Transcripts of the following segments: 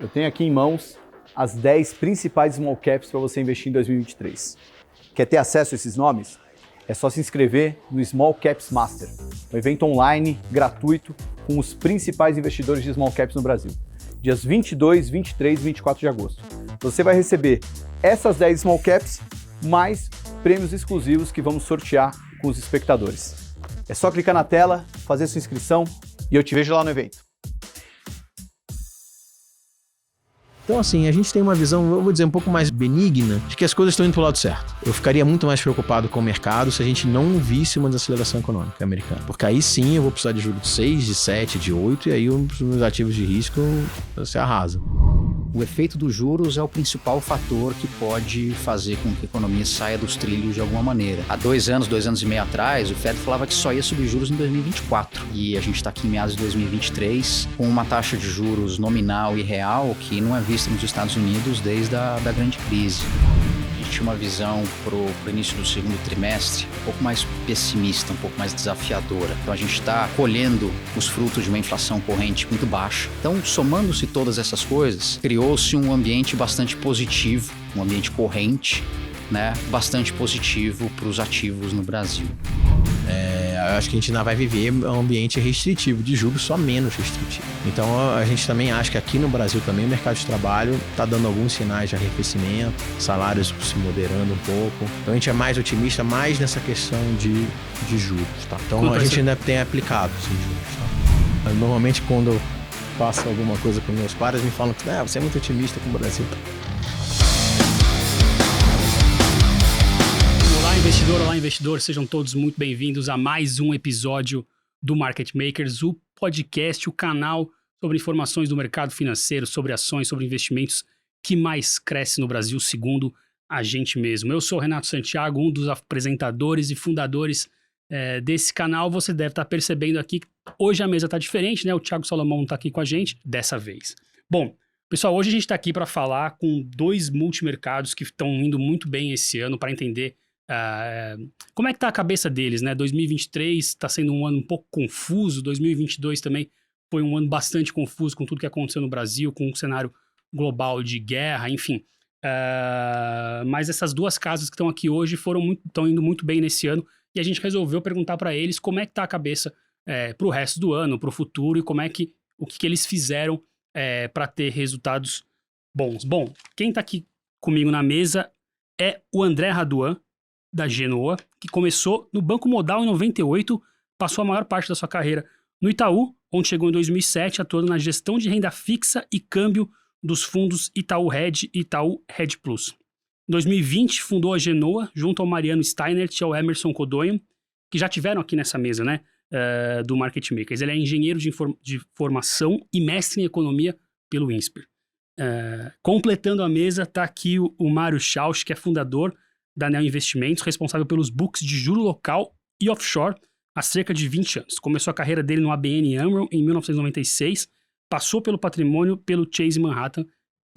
Eu tenho aqui em mãos as 10 principais small caps para você investir em 2023. Quer ter acesso a esses nomes? É só se inscrever no Small Caps Master, um evento online, gratuito, com os principais investidores de small caps no Brasil. Dias 22, 23 e 24 de agosto. Você vai receber essas 10 small caps, mais prêmios exclusivos que vamos sortear com os espectadores. É só clicar na tela, fazer sua inscrição e eu te vejo lá no evento. Então, assim, a gente tem uma visão, eu vou dizer, um pouco mais benigna de que as coisas estão indo para o lado certo. Eu ficaria muito mais preocupado com o mercado se a gente não visse uma desaceleração econômica americana. Porque aí sim eu vou precisar de juros de 6, de 7, de 8, e aí os meus ativos de risco se arrasam. O efeito dos juros é o principal fator que pode fazer com que a economia saia dos trilhos de alguma maneira. Há 2 anos e meio atrás, o Fed falava que só ia subir juros em 2024. E a gente está aqui em meados de 2023 com uma taxa de juros nominal e real que não é vista nos Estados Unidos desde a grande crise. A gente tinha uma visão para o início do segundo trimestre um pouco mais pessimista, um pouco mais desafiadora. Então a gente está colhendo os frutos de uma inflação corrente muito baixa. Então, somando-se todas essas coisas, criou-se um ambiente bastante positivo, um ambiente corrente, né, bastante positivo para os ativos no Brasil. Eu acho que a gente ainda vai viver um ambiente restritivo, de juros só menos restritivo. Então a gente também acha que aqui no Brasil também o mercado de trabalho está dando alguns sinais de arrefecimento, salários se moderando um pouco. Então a gente é mais otimista, mais nessa questão de juros, tá? Então a gente ainda tem aplicado assim, juros, tá? Normalmente quando eu faço alguma coisa com meus pares, me falam que você é muito otimista com o Brasil. Olá investidor, sejam todos muito bem-vindos a mais um episódio do Market Makers, o podcast, o canal sobre informações do mercado financeiro, sobre ações, sobre investimentos que mais cresce no Brasil, segundo a gente mesmo. Eu sou o Renato Santiago, um dos apresentadores e fundadores desse canal. Você deve estar percebendo aqui que hoje a mesa está diferente, né? O Thiago Salomão está aqui com a gente dessa vez. Bom, pessoal, hoje a gente está aqui para falar com 2 multimercados que estão indo muito bem esse ano para entender como é que tá a cabeça deles, né? 2023 está sendo um ano um pouco confuso, 2022 também foi um ano bastante confuso com tudo que aconteceu no Brasil, com um cenário global de guerra, enfim. Mas essas 2 casas que estão aqui hoje estão indo muito bem nesse ano e a gente resolveu perguntar para eles como é que tá a cabeça para o resto do ano, para o futuro e o que eles fizeram para ter resultados bons. Bom, quem tá aqui comigo na mesa é o André Raduan, da Genoa, que começou no Banco Modal em 98, passou a maior parte da sua carreira no Itaú, onde chegou em 2007, atuando na gestão de renda fixa e câmbio dos fundos Itaú Hedge e Itaú Hedge Plus. Em 2020, fundou a Genoa, junto ao Mariano Steinert e ao Emerson Codonho, que já tiveram aqui nessa mesa, né, do Market Makers. Ele é engenheiro de formação e mestre em economia pelo INSPER. Completando a mesa, está aqui o Mário Schausch, que é fundador da Neo Investimentos, responsável pelos books de juro local e offshore há cerca de 20 anos. Começou a carreira dele no ABN AMRO em 1996, passou pelo patrimônio, pelo Chase Manhattan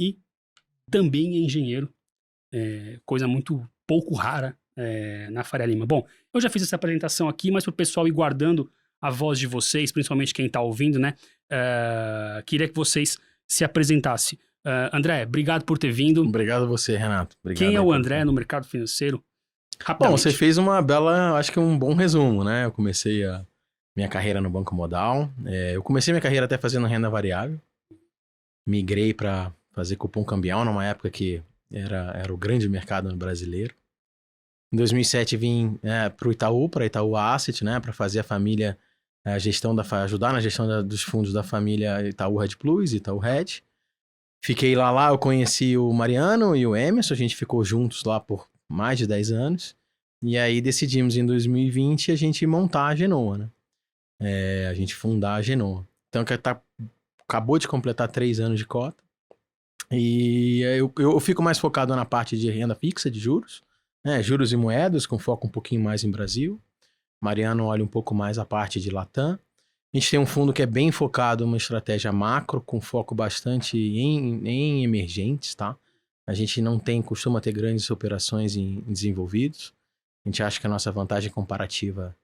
e também é engenheiro, coisa muito pouco rara na Faria Lima. Bom, eu já fiz essa apresentação aqui, mas para o pessoal ir guardando a voz de vocês, principalmente quem está ouvindo, né? Queria que vocês se apresentassem. André, obrigado por ter vindo. Obrigado a você, Renato. Obrigado. Quem é o André no mercado financeiro? Rapidamente. Bom, você fez uma bela, acho que um bom resumo, né? Eu comecei a minha carreira no Banco Modal. Eu comecei minha carreira até fazendo renda variável. Migrei para fazer cupom cambial numa época que era o grande mercado brasileiro. Em 2007 vim para Itaú Asset, né? Para fazer a família, ajudar na gestão dos fundos da família Itaú Hedge Plus, Itaú Hedge. Fiquei lá eu conheci o Mariano e o Emerson, a gente ficou juntos lá por mais de 10 anos. E aí decidimos em 2020 a gente montar a Genoa, né? A gente fundar a Genoa. Então acabou de completar 3 anos de cota. E eu fico mais focado na parte de renda fixa, de juros, né? Juros e moedas, com foco um pouquinho mais em Brasil. Mariano olha um pouco mais a parte de Latam. A gente tem um fundo que é bem focado em uma estratégia macro, com foco bastante em emergentes, tá? A gente não costuma ter grandes operações em desenvolvidos. A gente acha que a nossa vantagem comparativa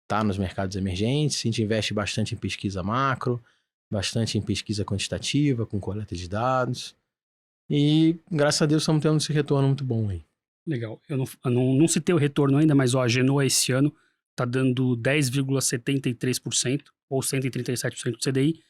está nos mercados emergentes. A gente investe bastante em pesquisa macro, bastante em pesquisa quantitativa, com coleta de dados. E, graças a Deus, estamos tendo esse retorno muito bom aí. Legal. Eu não citei o retorno ainda, mas a Genoa esse ano está dando 10,73% ou 137% do CDI.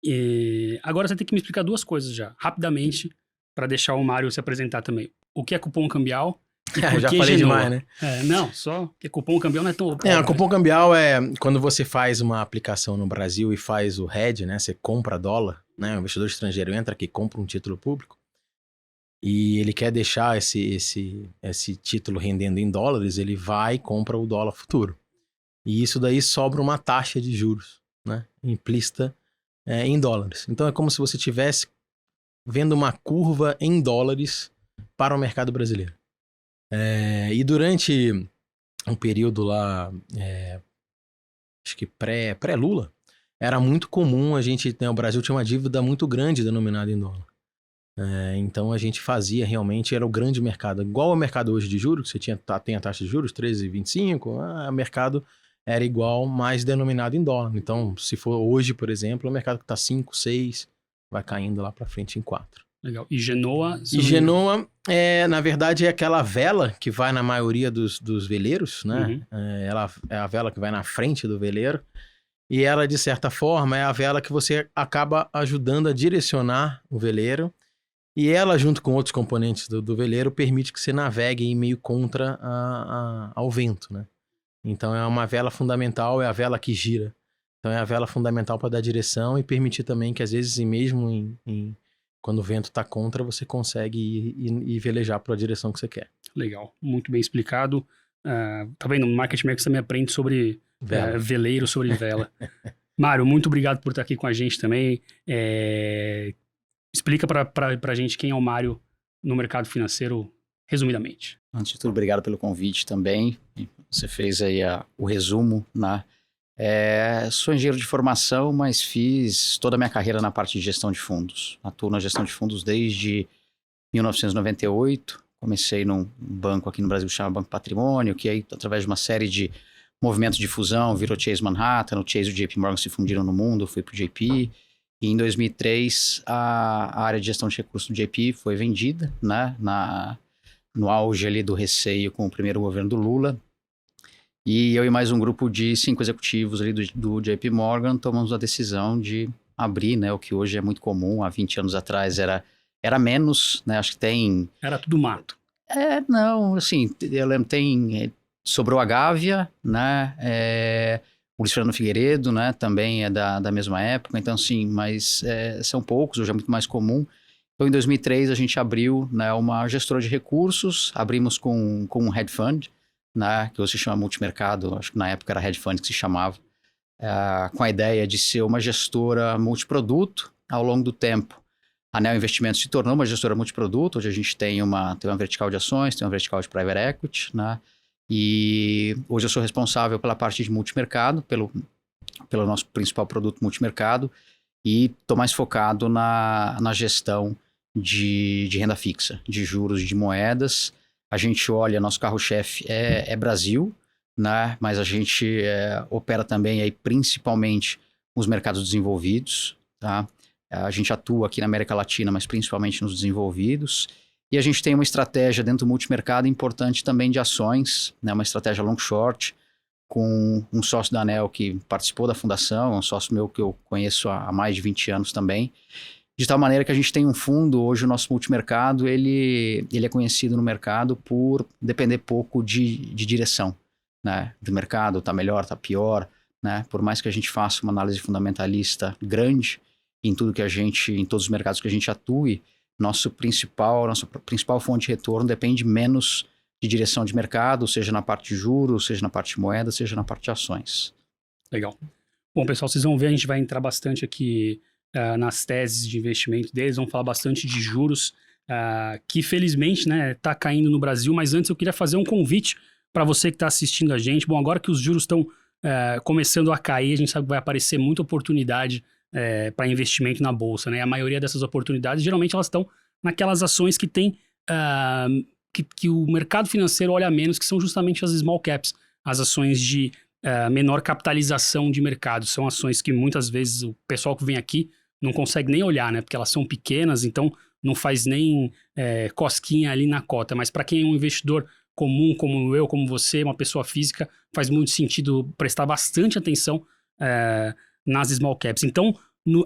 E agora você tem que me explicar duas coisas já, rapidamente, para deixar o Mário se apresentar também. O que é cupom cambial? E por Já que falei Genoa? demais, né? Não, só que cupom cambial não é tão... Cupom cambial é quando você faz uma aplicação no Brasil e faz o hedge, né? Você compra dólar, né? O investidor estrangeiro entra aqui, compra um título público e ele quer deixar esse título rendendo em dólares, ele vai e compra o dólar futuro. E isso daí sobra uma taxa de juros, né? Implícita em dólares. Então é como se você estivesse vendo uma curva em dólares para o mercado brasileiro. E durante um período lá, acho que pré-Lula, era muito comum o Brasil tinha uma dívida muito grande denominada em dólar. Então a gente fazia realmente, era o grande mercado. Igual ao mercado hoje de juros, você tem a taxa de juros, 13,25, o mercado era igual, mas denominado em dólar. Então, se for hoje, por exemplo, o mercado que está 5, 6, vai caindo lá para frente em 4. Legal. E Genoa... E Genoa, na verdade, é aquela vela que vai na maioria dos veleiros, né? Uhum. Ela é a vela que vai na frente do veleiro. E ela, de certa forma, é a vela que você acaba ajudando a direcionar o veleiro. E ela, junto com outros componentes do veleiro, permite que você navegue meio contra ao vento, né? Então, é uma vela fundamental, é a vela que gira. Então, é a vela fundamental para dar direção e permitir também que, às vezes, mesmo quando o vento está contra, você consegue ir velejar para a direção que você quer. Legal, muito bem explicado. Tá vendo? No Market Makers também aprende sobre veleiro, sobre vela. Mário, muito obrigado por estar aqui com a gente também. Explica para a gente quem é o Mário no mercado financeiro, resumidamente. Antes de tudo, obrigado pelo convite também. Você fez aí o resumo, né? Sou engenheiro de formação, mas fiz toda a minha carreira na parte de gestão de fundos. Atuo na gestão de fundos desde 1998. Comecei num banco aqui no Brasil que chama Banco Patrimônio, que aí, através de uma série de movimentos de fusão, virou Chase Manhattan, o Chase e o JP Morgan se fundiram no mundo, fui para o JP. E em 2003, a área de gestão de recursos do JP foi vendida, né? No auge ali do receio com o primeiro governo do Lula. E eu e mais um grupo de 5 executivos ali do JP Morgan tomamos a decisão de abrir, né, o que hoje é muito comum, há 20 anos atrás era menos, né, acho que tem... Era tudo mato. Não, assim, eu lembro, sobrou a Gávea, né, o Luiz Fernando Figueiredo, né, também é da mesma época, então sim, mas são poucos, hoje é muito mais comum. Então em 2003 a gente abriu, né, uma gestora de recursos, abrimos com um hedge fund, né, que hoje se chama multimercado, acho que na época era hedge fund que se chamava, com a ideia de ser uma gestora multiproduto. Ao longo do tempo, a Neo Investimentos se tornou uma gestora multiproduto. Hoje a gente tem uma vertical de ações, tem uma vertical de private equity, né, e hoje eu sou responsável pela parte de multimercado, pelo nosso principal produto multimercado, e estou mais focado na gestão de renda fixa, de juros, de moedas. A gente olha, nosso carro-chefe é Brasil, né? Mas a gente opera também aí principalmente nos mercados desenvolvidos, tá? A gente atua aqui na América Latina, mas principalmente nos desenvolvidos. E a gente tem uma estratégia dentro do multimercado importante também de ações, né? Uma estratégia long short, com um sócio da ANEEL que participou da fundação, um sócio meu que eu conheço há mais de 20 anos também. De tal maneira que a gente tem um fundo, hoje o nosso multimercado, ele é conhecido no mercado por depender pouco de direção, né? Do mercado, tá melhor, tá pior, né? Por mais que a gente faça uma análise fundamentalista grande em todos os mercados que a gente atue, nossa principal fonte de retorno depende menos de direção de mercado, seja na parte de juros, seja na parte de moeda, seja na parte de ações. Legal. Bom, pessoal, vocês vão ver, a gente vai entrar bastante aqui nas teses de investimento deles, vamos falar bastante de juros, que felizmente, né, tá caindo no Brasil, mas antes eu queria fazer um convite para você que está assistindo a gente. Bom, agora que os juros estão começando a cair, a gente sabe que vai aparecer muita oportunidade para investimento na Bolsa, né? A maioria dessas oportunidades, geralmente elas estão naquelas ações que tem, que o mercado financeiro olha menos, que são justamente as small caps, as ações de menor capitalização de mercado. São ações que muitas vezes o pessoal que vem aqui não consegue nem olhar, né? Porque elas são pequenas, então não faz nem cosquinha ali na cota. Mas para quem é um investidor comum, como eu, como você, uma pessoa física, faz muito sentido prestar bastante atenção nas small caps. Então,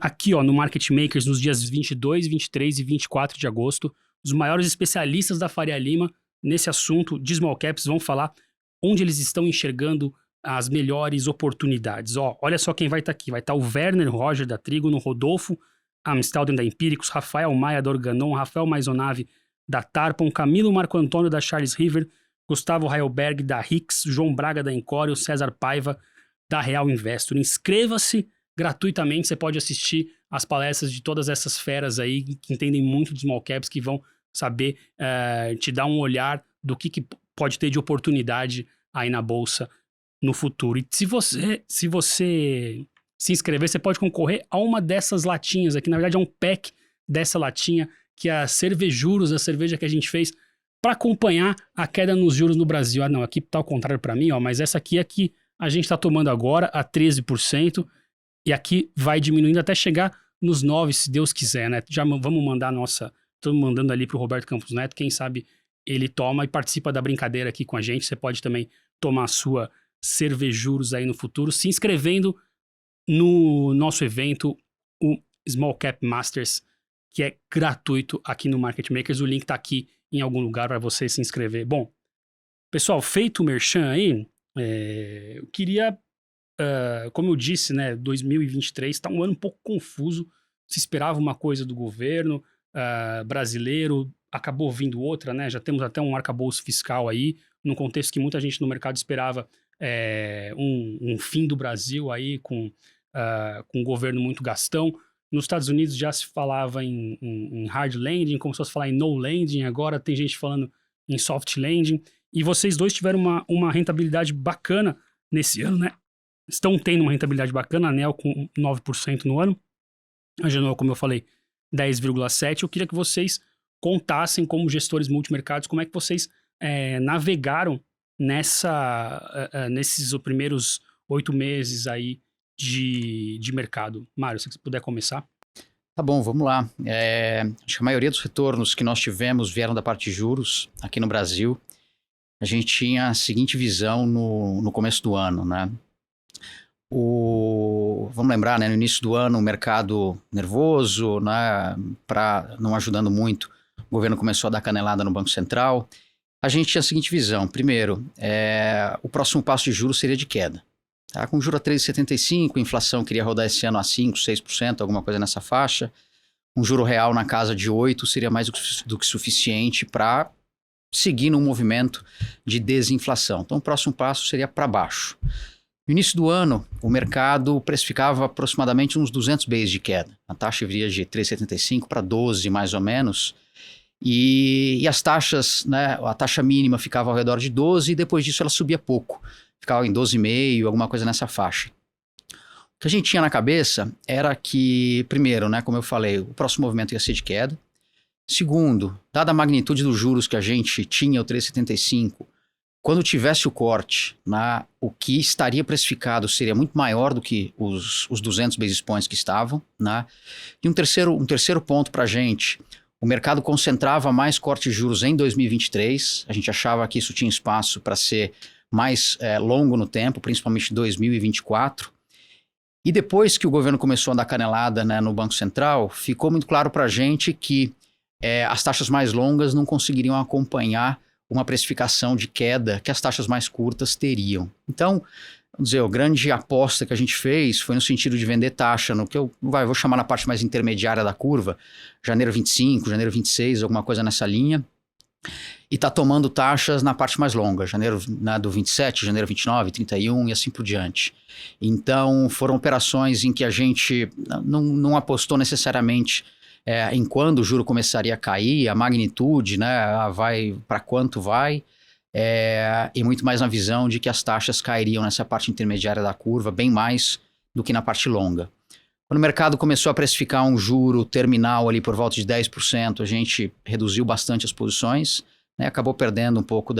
aqui no Market Makers, nos dias 22, 23 e 24 de agosto, os maiores especialistas da Faria Lima nesse assunto de small caps vão falar onde eles estão enxergando as melhores oportunidades. Olha só quem vai estar aqui. Vai estar o Werner Roger da Trígono, Rodolfo Amstelden da Empíricos, Rafael Maia da Organon, Rafael Maisonave da Tarpon, Camilo Marco Antônio da Charles River, Gustavo Heilberg da Hicks, João Braga da Encore, César Paiva da Real Investor. Inscreva-se gratuitamente, você pode assistir as palestras de todas essas feras aí que entendem muito de small caps, que vão saber te dar um olhar do que pode ter de oportunidade aí na bolsa no futuro. E se você se inscrever, você pode concorrer a uma dessas latinhas aqui. Na verdade, é um pack dessa latinha, que é a Cervejuros, a cerveja que a gente fez para acompanhar a queda nos juros no Brasil. Não, aqui tá ao contrário para mim, mas essa aqui é que a gente está tomando agora a 13%, e aqui vai diminuindo até chegar nos 9%, se Deus quiser, né? Já vamos mandar estamos mandando ali pro Roberto Campos Neto, quem sabe ele toma e participa da brincadeira aqui com a gente. Você pode também tomar a sua Cervejuros aí no futuro, se inscrevendo no nosso evento, o Small Cap Masters, que é gratuito aqui no Market Makers. O link tá aqui em algum lugar para você se inscrever. Bom, pessoal, feito o merchan aí, eu queria, como eu disse, né, 2023 tá um ano um pouco confuso. Se esperava uma coisa do governo brasileiro, acabou vindo outra, né? Já temos até um arcabouço fiscal aí, num contexto que muita gente no mercado esperava um fim do Brasil aí com um governo muito gastão. Nos Estados Unidos já se falava em hard landing, como se fosse falar em no landing, agora tem gente falando em soft landing, e vocês dois tiveram uma rentabilidade bacana nesse ano, né? Estão tendo uma rentabilidade bacana, a ANEEL com 9% no ano, a Genial, como eu falei, 10,7%. Eu queria que vocês contassem, como gestores multimercados, como é que vocês navegaram nesses primeiros 8 meses aí de mercado. Mário, se você puder começar. Tá bom, vamos lá. Acho que a maioria dos retornos que nós tivemos vieram da parte de juros aqui no Brasil. A gente tinha a seguinte visão no começo do ano, né? Vamos lembrar, né? No início do ano, o mercado nervoso, né? Não ajudando muito, o governo começou a dar canelada no Banco Central. A gente tinha a seguinte visão. Primeiro, o próximo passo de juros seria de queda. Tá? Com juro a 3,75, a inflação queria rodar esse ano a 5%, 6%, alguma coisa nessa faixa. Um juro real na casa de 8% seria mais do que suficiente para seguir num movimento de desinflação. Então, o próximo passo seria para baixo. No início do ano, o mercado precificava aproximadamente uns 200 basis de queda. A taxa viria de 3,75 para 12, mais ou menos. E as taxas, né, a taxa mínima ficava ao redor de 12 e depois disso ela subia pouco. Ficava em 12,5, alguma coisa nessa faixa. O que a gente tinha na cabeça era que, primeiro, né, como eu falei, o próximo movimento ia ser de queda. Segundo, dada a magnitude dos juros que a gente tinha, o 3,75, quando tivesse o corte, né, o que estaria precificado seria muito maior do que os 200 basis points que estavam. Né? E um terceiro ponto para a gente, o mercado concentrava mais corte de juros em 2023. A gente achava que isso tinha espaço para ser mais longo no tempo, principalmente 2024. E depois que o governo começou a dar canelada, né, no Banco Central, ficou muito claro para a gente que as taxas mais longas não conseguiriam acompanhar uma precificação de queda que as taxas mais curtas teriam. Então, vamos dizer, a grande aposta que a gente fez foi no sentido de vender taxa no que eu vou chamar na parte mais intermediária da curva, janeiro 25, janeiro 26, alguma coisa nessa linha. E está tomando taxas na parte mais longa, janeiro, né, do 27, janeiro 29, 31 e assim por diante. Então, foram operações em que a gente não apostou necessariamente em quando o juro começaria a cair, a magnitude, né, vai para quanto vai, e muito mais na visão de que as taxas cairiam nessa parte intermediária da curva, bem mais do que na parte longa. Quando o mercado começou a precificar um juro terminal ali por volta de 10%, a gente reduziu bastante as posições, né, acabou perdendo um pouco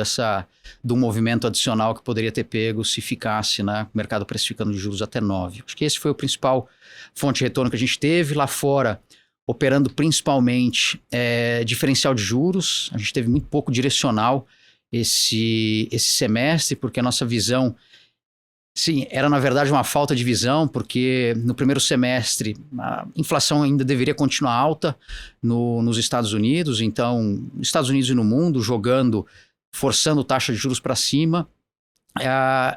do movimento adicional que poderia ter pego se ficasse, né, o mercado precificando de juros até 9. Acho que esse foi o principal fonte de retorno que a gente teve lá fora, operando principalmente diferencial de juros. A gente teve muito pouco direcional esse semestre, porque a nossa visão, sim, era na verdade uma falta de visão, porque no primeiro semestre a inflação ainda deveria continuar alta nos Estados Unidos, então nos Estados Unidos e no mundo forçando taxa de juros para cima,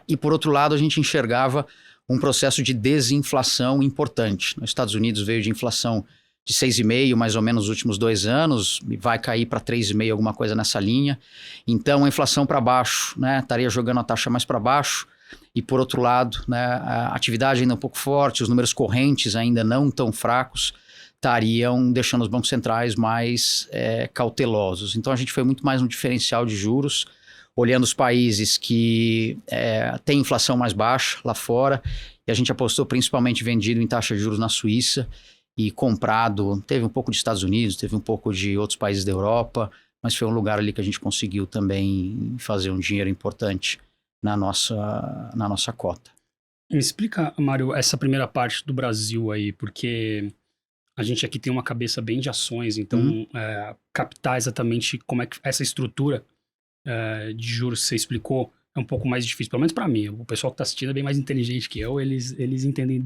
e por outro lado a gente enxergava um processo de desinflação importante. Nos Estados Unidos veio de inflação de 6,5% mais ou menos nos últimos 2 anos, e vai cair para 3,5%, alguma coisa nessa linha. Então a inflação para baixo, né, estaria jogando a taxa mais para baixo, e por outro lado, né, a atividade ainda um pouco forte, os números correntes ainda não tão fracos, estariam deixando os bancos centrais mais cautelosos. Então a gente foi muito mais no diferencial de juros, olhando os países que têm inflação mais baixa lá fora, e a gente apostou principalmente vendido em taxa de juros na Suíça, e comprado, teve um pouco de Estados Unidos, teve um pouco de outros países da Europa, mas foi um lugar ali que a gente conseguiu também fazer um dinheiro importante na nossa cota. Me explica, Mário, essa primeira parte do Brasil aí, porque a gente aqui tem uma cabeça bem de ações, então captar exatamente como é que essa estrutura de juros que você explicou é um pouco mais difícil, pelo menos para mim. O pessoal que está assistindo é bem mais inteligente que eu, eles entendem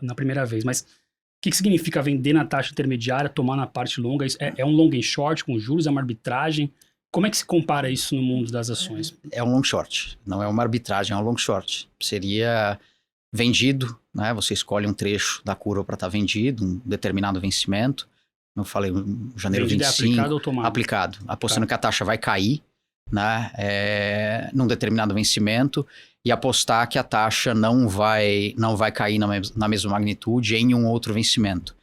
na primeira vez, mas o que significa vender na taxa intermediária, tomar na parte longa? É um long and short com juros, é uma arbitragem? Como é que se compara isso no mundo das ações? É um long short, não é uma arbitragem, é um long short. Seria vendido, né? Você escolhe um trecho da curva para estar vendido, um determinado vencimento. Como eu falei, janeiro vendido 25. Aplicado ou tomado? Aplicado, apostando que a taxa vai cair, né? Num determinado vencimento, e apostar que a taxa não vai cair na mesma magnitude em um outro vencimento.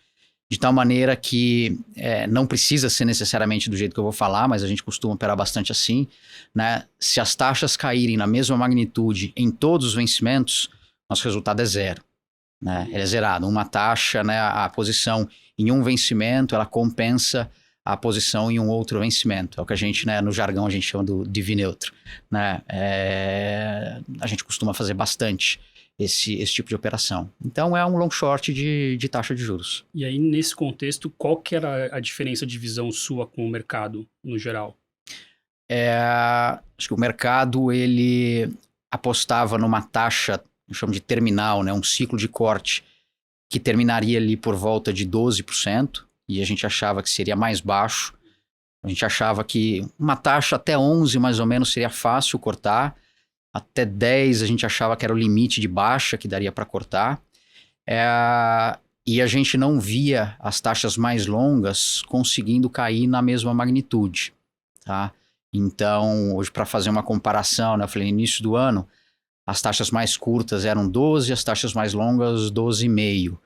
De tal maneira que não precisa ser necessariamente do jeito que eu vou falar, mas a gente costuma operar bastante assim, né? Se as taxas caírem na mesma magnitude em todos os vencimentos, nosso resultado é zero, né? Ele é zerado. Uma taxa, né, a posição em um vencimento, ela compensa a posição em um outro vencimento. É o que a gente, né, no jargão, a gente chama do divi neutro, né? A gente costuma fazer bastante esse tipo de operação. Então, é um long short de taxa de juros. E aí, nesse contexto, qual que era a diferença de visão sua com o mercado, no geral? Acho que o mercado, ele apostava numa taxa, eu chamo de terminal, né, um ciclo de corte, que terminaria ali por volta de 12%, e a gente achava que seria mais baixo. A gente achava que uma taxa até 11 mais ou menos seria fácil cortar, até 10 a gente achava que era o limite de baixa que daria para cortar, e a gente não via as taxas mais longas conseguindo cair na mesma magnitude, tá? Então, hoje, para fazer uma comparação, né, eu falei, no início do ano, as taxas mais curtas eram 12, as taxas mais longas 12,5.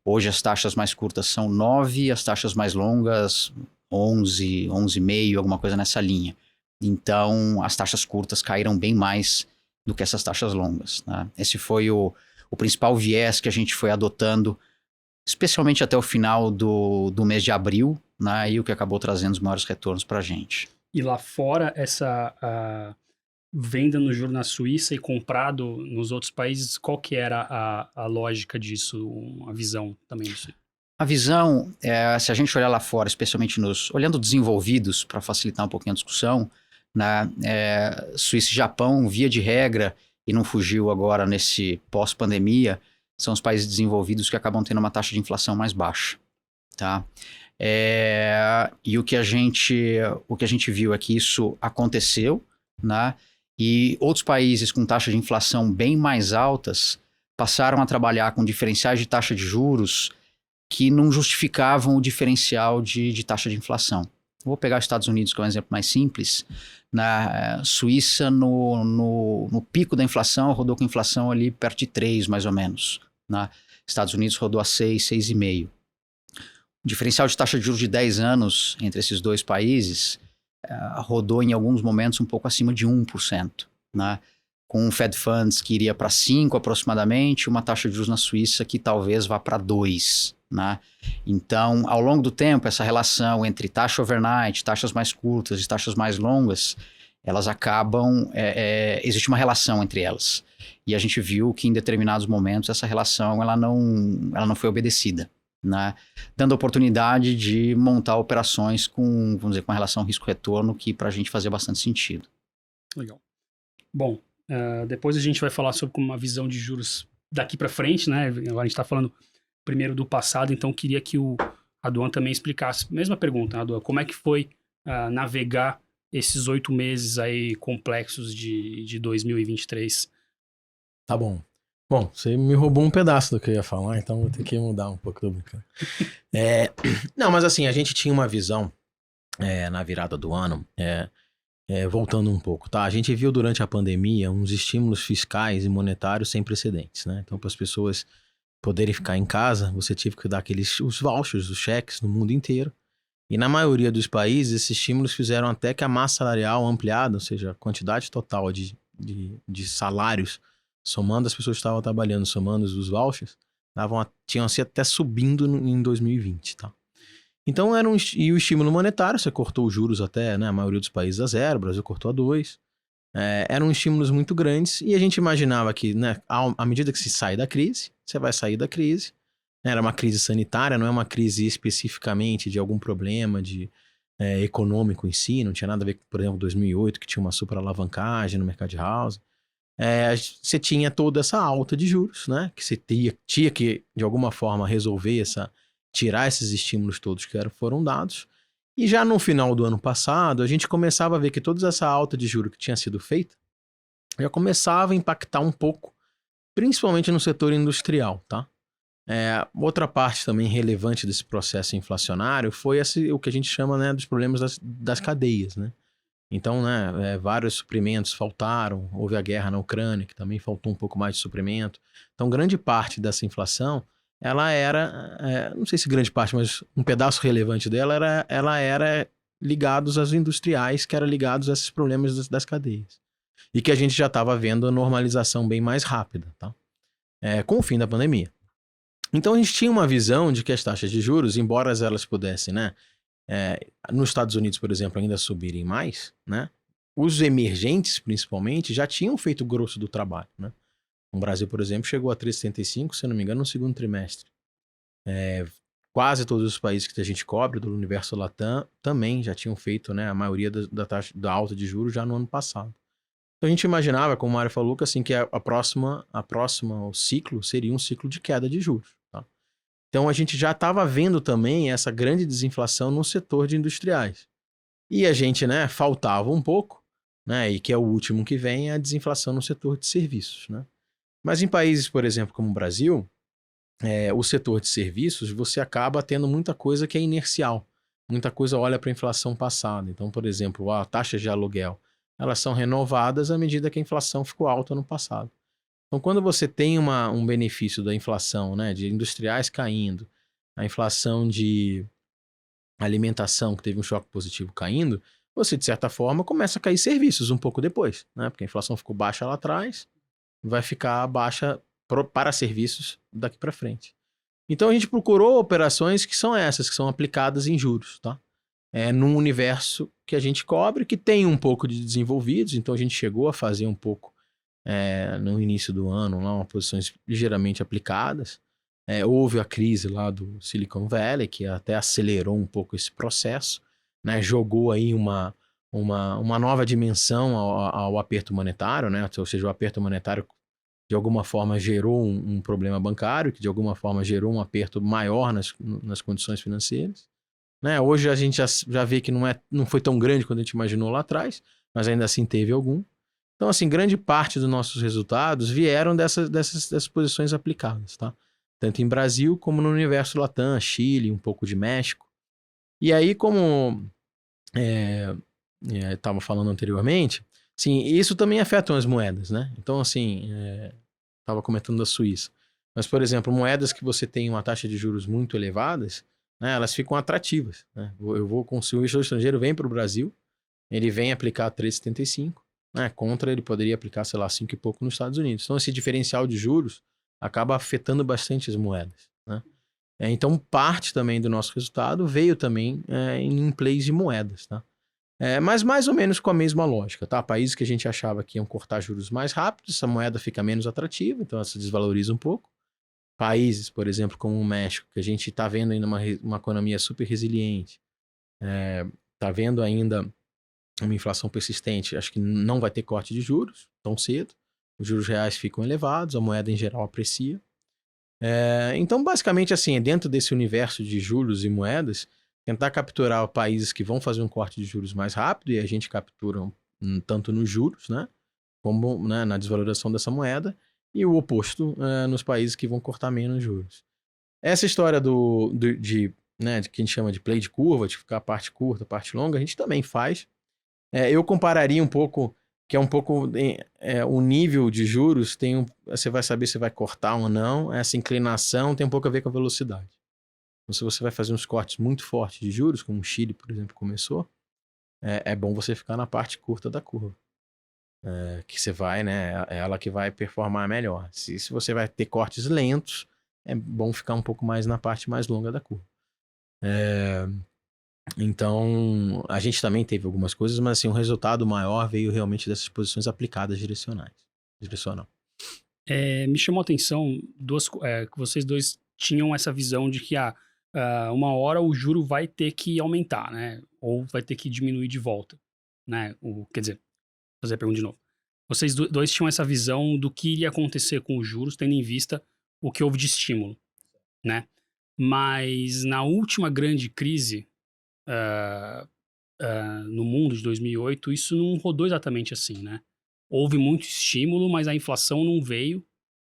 Hoje as taxas mais curtas são 9, as taxas mais longas 11, 11,5, alguma coisa nessa linha. Então, as taxas curtas caíram bem mais do que essas taxas longas, né? Esse foi o principal viés que a gente foi adotando, especialmente até o final do mês de abril, né? E o que acabou trazendo os maiores retornos para a gente. E lá fora, essa venda no juro na Suíça e comprado nos outros países, qual que era a lógica disso, a visão também disso? A visão, se a gente olhar lá fora, especialmente olhando desenvolvidos, para facilitar um pouquinho a discussão, né, Suíça e Japão, via de regra, e não fugiu agora nesse pós-pandemia, são os países desenvolvidos que acabam tendo uma taxa de inflação mais baixa, tá? E o que a gente viu é que isso aconteceu, né? E outros países com taxas de inflação bem mais altas passaram a trabalhar com diferenciais de taxa de juros que não justificavam o diferencial de taxa de inflação. Vou pegar os Estados Unidos, que é um exemplo mais simples. Na Suíça, no pico da inflação, rodou com inflação ali perto de 3, mais ou menos. Né? Estados Unidos rodou a 6, 6,5. O diferencial de taxa de juros de 10 anos entre esses dois países rodou em alguns momentos um pouco acima de 1%. Né? com um Fed Funds que iria para 5 aproximadamente, uma taxa de juros na Suíça que talvez vá para 2, né? Então, ao longo do tempo, essa relação entre taxa overnight, taxas mais curtas e taxas mais longas, elas acabam, existe uma relação entre elas. E a gente viu que em determinados momentos essa relação ela não foi obedecida, né? Dando a oportunidade de montar operações com, vamos dizer, com uma relação risco-retorno que para a gente fazia bastante sentido. Legal. Bom, depois a gente vai falar sobre uma visão de juros daqui para frente, né? Agora a gente está falando primeiro do passado, então queria que o Aduan também explicasse. Mesma pergunta, Aduan, como é que foi navegar esses 8 meses aí complexos de 2023? Tá bom. Bom, você me roubou um pedaço do que eu ia falar, então vou ter que mudar um pouco do brincando. Não, mas assim, a gente tinha uma visão na virada do ano, voltando um pouco, tá? A gente viu durante a pandemia uns estímulos fiscais e monetários sem precedentes, né? Então, para as pessoas poderem ficar em casa, você teve que dar os vouchers, os cheques no mundo inteiro. E na maioria dos países, esses estímulos fizeram até que a massa salarial ampliada, ou seja, a quantidade total de salários, somando as pessoas que estavam trabalhando, somando os vouchers, tinham se até subindo em 2020, tá? Então, e o estímulo monetário, você cortou os juros até, né, a maioria dos países a 0, o Brasil cortou a 2. Eram estímulos muito grandes e a gente imaginava que, né, à medida que se sai da crise, você vai sair da crise. Era uma crise sanitária, não é uma crise especificamente de algum problema econômico em si, não tinha nada a ver com, por exemplo, 2008, que tinha uma super alavancagem no mercado de housing. Você tinha toda essa alta de juros, né? Que você tinha que, de alguma forma, resolver tirar esses estímulos todos que foram dados. E já no final do ano passado, a gente começava a ver que toda essa alta de juros que tinha sido feita já começava a impactar um pouco, principalmente no setor industrial, tá? Outra parte também relevante desse processo inflacionário foi o que a gente chama, né, dos problemas das cadeias, né? Então, né, vários suprimentos faltaram, houve a guerra na Ucrânia, que também faltou um pouco mais de suprimento. Então, grande parte dessa inflação, ela era, não sei se grande parte, mas um pedaço relevante dela ela era ligados aos industriais, que era ligados a esses problemas das cadeias. E que a gente já estava vendo a normalização bem mais rápida, tá? Com o fim da pandemia. Então, a gente tinha uma visão de que as taxas de juros, embora elas pudessem, né, nos Estados Unidos, por exemplo, ainda subirem mais, né? Os emergentes, principalmente, já tinham feito o grosso do trabalho, né? O Brasil, por exemplo, chegou a 3,75, se eu não me engano, no segundo trimestre. Quase todos os países que a gente cobre do universo Latam também já tinham feito, né, a maioria da alta de juros já no ano passado. Então a gente imaginava, como o Mário falou, que assim, que a próxima o ciclo seria um ciclo de queda de juros. Tá? Então a gente já estava vendo também essa grande desinflação no setor de industriais. E a gente, né, faltava um pouco, né, e que é o último que vem, é a desinflação no setor de serviços. Né? Mas em países, por exemplo, como o Brasil, o setor de serviços, você acaba tendo muita coisa que é inercial. Muita coisa olha para a inflação passada. Então, por exemplo, a taxa de aluguel, elas são renovadas à medida que a inflação ficou alta no passado. Então, quando você tem um benefício da inflação, né, de industriais caindo, a inflação de alimentação, que teve um choque positivo caindo, você, de certa forma, começa a cair serviços um pouco depois, né? Porque a inflação ficou baixa lá atrás, vai ficar baixa para serviços daqui para frente. Então, a gente procurou operações que são essas, que são aplicadas em juros, tá? Num universo que a gente cobre, que tem um pouco de desenvolvidos, então a gente chegou a fazer um pouco no início do ano, lá, posições ligeiramente aplicadas. Houve a crise lá do Silicon Valley, que até acelerou um pouco esse processo, né? Jogou aí uma nova dimensão ao aperto monetário, né? Ou seja, o aperto monetário de alguma forma gerou um problema bancário, que de alguma forma gerou um aperto maior nas condições financeiras. Né? Hoje a gente já vê que não foi tão grande quanto a gente imaginou lá atrás, mas ainda assim teve algum. Então, assim, grande parte dos nossos resultados vieram dessas posições aplicadas, tá? Tanto em Brasil como no universo Latam, Chile, um pouco de México. E aí, como estava falando anteriormente, sim, isso também afeta as moedas, né? Então, assim, estava comentando da Suíça. Mas, por exemplo, moedas que você tem uma taxa de juros muito elevadas, né, elas ficam atrativas. Né? O investidor estrangeiro vem para o Brasil, ele vem aplicar 3,75, né? Contra ele poderia aplicar, sei lá, 5 e pouco nos Estados Unidos. Então esse diferencial de juros acaba afetando bastante as moedas, né? Então parte também do nosso resultado veio também em plays de moedas, tá? Mas mais ou menos com a mesma lógica, tá? Países que a gente achava que iam cortar juros mais rápido, essa moeda fica menos atrativa, então ela se desvaloriza um pouco. Países, por exemplo, como o México, que a gente está vendo ainda uma economia super resiliente, está vendo ainda uma inflação persistente, acho que não vai ter corte de juros tão cedo, os juros reais ficam elevados, a moeda em geral aprecia. Então, basicamente, assim, dentro desse universo de juros e moedas, tentar capturar países que vão fazer um corte de juros mais rápido, e a gente captura tanto nos juros, né, como, né, na desvalorização dessa moeda, e o oposto nos países que vão cortar menos juros. Essa história de que a gente chama de play de curva, de ficar a parte curta, a parte longa, a gente também faz. Eu compararia um pouco, que é um pouco o nível de juros, você vai saber se vai cortar ou não, essa inclinação tem um pouco a ver com a velocidade. Então, se você vai fazer uns cortes muito fortes de juros, como o Chile, por exemplo, começou, é bom você ficar na parte curta da curva. Que você vai, né? É ela que vai performar melhor. Se você vai ter cortes lentos, é bom ficar um pouco mais na parte mais longa da curva. Então, a gente também teve algumas coisas, mas assim, o resultado maior veio realmente dessas posições aplicadas direcional. Me chamou a atenção que vocês dois tinham essa visão de que uma hora o juro vai ter que aumentar, né? Ou vai ter que diminuir de volta, né? Quer dizer, vou fazer a pergunta de novo. Vocês dois tinham essa visão do que iria acontecer com os juros, tendo em vista o que houve de estímulo, né? Mas na última grande crise no mundo de 2008, isso não rodou exatamente assim, né? Houve muito estímulo, mas a inflação não veio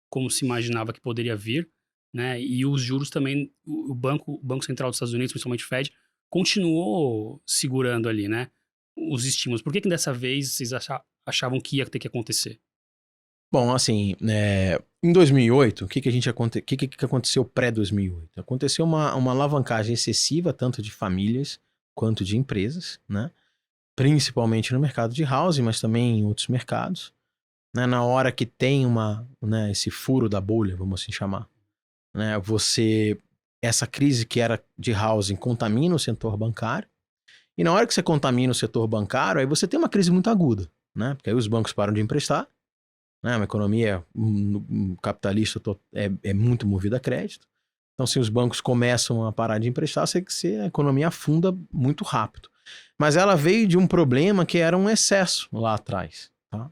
como se imaginava que poderia vir, né? E os juros também, o Banco Central dos Estados Unidos, principalmente o Fed, continuou segurando ali, né? Os estímulos. Por que dessa vez vocês achavam que ia ter que acontecer? Bom, assim, em 2008, o que aconteceu pré-2008? Aconteceu uma alavancagem excessiva, tanto de famílias quanto de empresas, né? Principalmente no mercado de housing, mas também em outros mercados, né? Na hora que tem esse furo da bolha, vamos assim chamar, né? Essa crise que era de housing contamina o setor bancário, e na hora que você contamina o setor bancário, aí você tem uma crise muito aguda, né? Porque aí os bancos param de emprestar, né? Uma economia capitalista é muito movida a crédito. Então, se os bancos começam a parar de emprestar, a economia afunda muito rápido. Mas ela veio de um problema que era um excesso lá atrás, tá?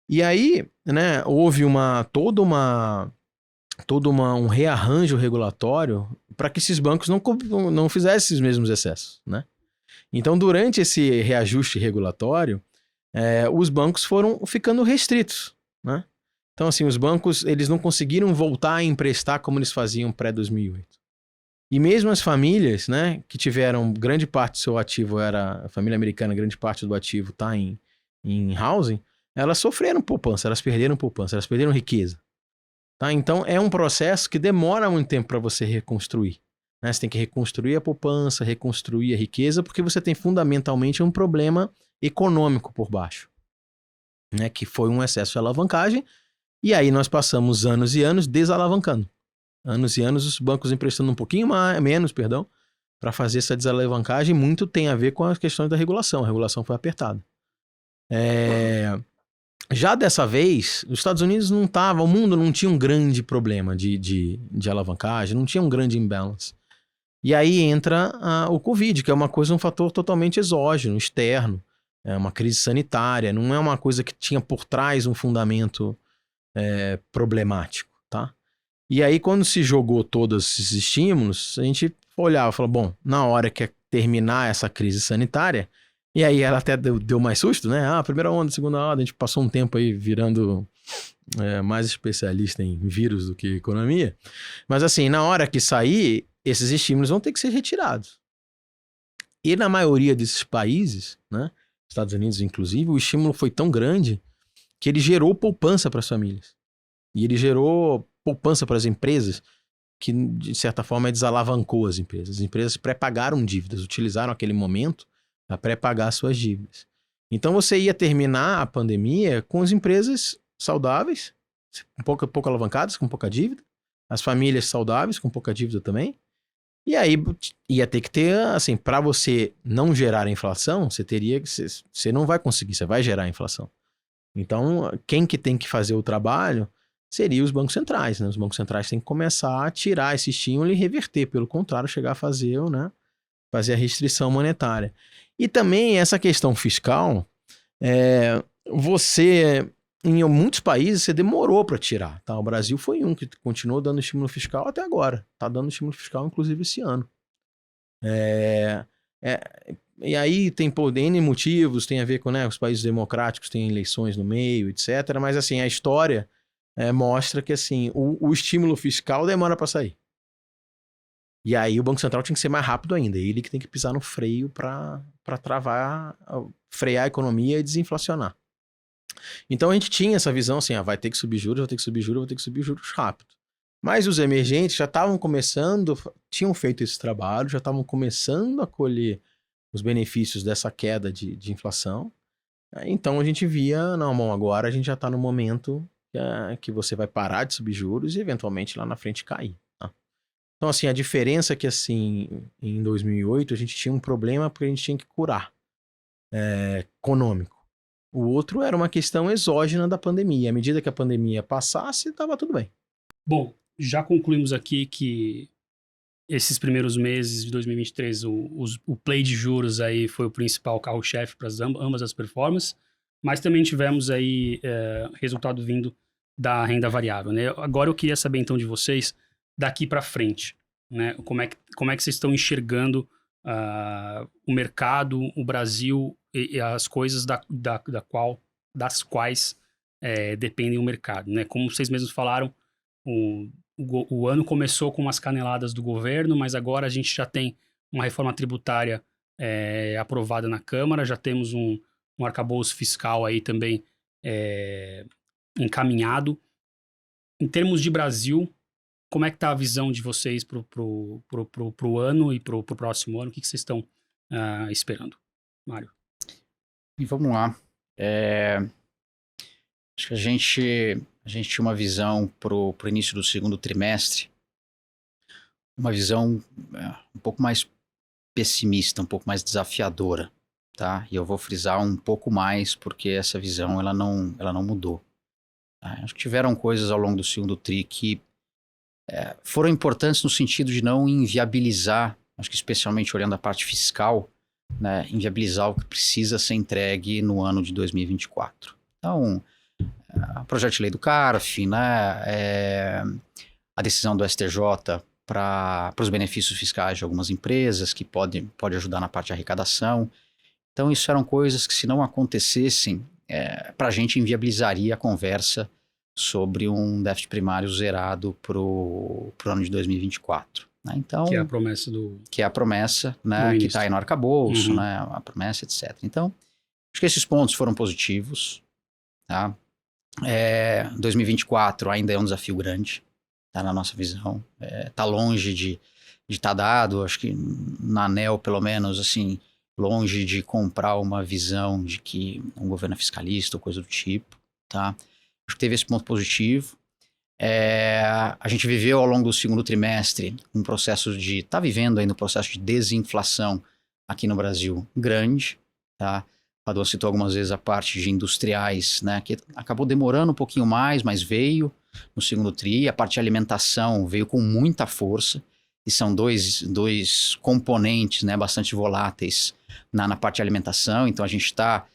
E aí, né, houve todo um rearranjo regulatório para que esses bancos não fizessem os mesmos excessos, né? Então, durante esse reajuste regulatório, os bancos foram ficando restritos, né? Então, assim, os bancos eles não conseguiram voltar a emprestar como eles faziam pré-2008. E mesmo as famílias, né, que tiveram grande parte do seu ativo, era a família americana, grande parte do ativo está em housing, elas sofreram poupança, elas perderam riqueza. Tá? Então, é um processo que demora muito tempo para você reconstruir. Né? Você tem que reconstruir a poupança, reconstruir a riqueza, porque você tem fundamentalmente um problema econômico por baixo, né? Que foi um excesso de alavancagem. E aí nós passamos anos e anos desalavancando. Anos e anos os bancos emprestando um pouquinho menos, para fazer essa desalavancagem. Muito tem a ver com as questões da regulação. A regulação foi apertada. Já dessa vez, os Estados Unidos o mundo não tinha um grande problema de alavancagem, não tinha um grande imbalance. E aí entra o Covid, que é um fator totalmente exógeno, externo. É uma crise sanitária, não é uma coisa que tinha por trás um fundamento problemático, tá? E aí, quando se jogou todos esses estímulos, a gente olhava e falou, bom, na hora que terminar essa crise sanitária, e aí ela até deu mais susto, né? Primeira onda, segunda onda, a gente passou um tempo aí virando mais especialista em vírus do que economia. Mas assim, na hora que sair, esses estímulos vão ter que ser retirados. E na maioria desses países, né, Estados Unidos inclusive, o estímulo foi tão grande que ele gerou poupança para as famílias. E ele gerou poupança para as empresas, que de certa forma desalavancou as empresas. As empresas pré-pagaram dívidas, utilizaram aquele momento para pré-pagar suas dívidas. Então você ia terminar a pandemia com as empresas saudáveis, pouco alavancadas, com pouca dívida, as famílias saudáveis, com pouca dívida também. E aí ia ter que ter, assim, para você não gerar inflação, você não vai conseguir, você vai gerar inflação. Então, quem que tem que fazer o trabalho seria os bancos centrais, né? Os bancos centrais têm que começar a tirar esse estímulo e reverter, pelo contrário, chegar a fazer, né? Fazer a restrição monetária. E também essa questão fiscal, em muitos países, você demorou para tirar, tá? O Brasil foi um que continuou dando estímulo fiscal até agora. Tá dando estímulo fiscal, inclusive, esse ano. E aí tem N motivos, tem a ver com, né, os países democráticos têm eleições no meio, etc. Mas, assim, a história mostra que, assim, o estímulo fiscal demora para sair. E aí o Banco Central tinha que ser mais rápido ainda. Ele que tem que pisar no freio para frear a economia e desinflacionar. Então a gente tinha essa visão assim, vai ter que subir juros, vai ter que subir juros, vai ter que subir juros rápido. Mas os emergentes já estavam começando, tinham feito esse trabalho, já estavam começando a colher os benefícios dessa queda de inflação. Então a gente via, não, bom, agora a gente já está no momento que você vai parar de subir juros e eventualmente lá na frente cair. Tá? Então assim, a diferença é que assim, em 2008 a gente tinha um problema porque a gente tinha que curar econômico. O outro era uma questão exógena da pandemia. À medida que a pandemia passasse, estava tudo bem. Bom, já concluímos aqui que esses primeiros meses de 2023, o play de juros aí foi o principal carro-chefe para ambas as performances, mas também tivemos aí resultado vindo da renda variável, né? Agora eu queria saber então de vocês, daqui para frente, né? Como é que vocês estão enxergando o mercado, o Brasil e as coisas das quais dependem o mercado, né? Como vocês mesmos falaram, o ano começou com umas caneladas do governo, mas agora a gente já tem uma reforma tributária aprovada na Câmara, já temos um arcabouço fiscal aí também encaminhado. Em termos de Brasil, como é que está a visão de vocês pro ano e pro próximo ano? O que vocês estão esperando? Mário. E vamos lá. Acho que a gente tinha uma visão pro início do segundo trimestre, uma visão um pouco mais pessimista, um pouco mais desafiadora, tá? E eu vou frisar um pouco mais porque essa visão ela não mudou. Tá? Acho que tiveram coisas ao longo do segundo tri que foram importantes no sentido de não inviabilizar, acho que especialmente olhando a parte fiscal, né, inviabilizar o que precisa ser entregue no ano de 2024. Então, o projeto de lei do CARF, né, a decisão do STJ para os benefícios fiscais de algumas empresas que pode ajudar na parte de arrecadação. Então, isso eram coisas que, se não acontecessem, para a gente inviabilizaria a conversa sobre um déficit primário zerado para o ano de 2024. Né? Então, que é a promessa do... Que é a promessa, né, que está aí no arcabouço, né, a promessa, etc. Então, acho que esses pontos foram positivos. Tá? 2024 ainda é um desafio grande, tá, na nossa visão. Tá longe de estar dado, acho que na ANEEL, pelo menos, assim, longe de comprar uma visão de que um governo é fiscalista ou coisa do tipo. Tá? Acho que teve esse ponto positivo. A gente viveu ao longo do segundo trimestre um processo está vivendo ainda um processo de desinflação aqui no Brasil grande, tá? O Padua citou algumas vezes a parte de industriais, né, que acabou demorando um pouquinho mais, mas veio no segundo tri. A parte de alimentação veio com muita força, e são dois componentes, né, bastante voláteis na parte de alimentação. Então a gente está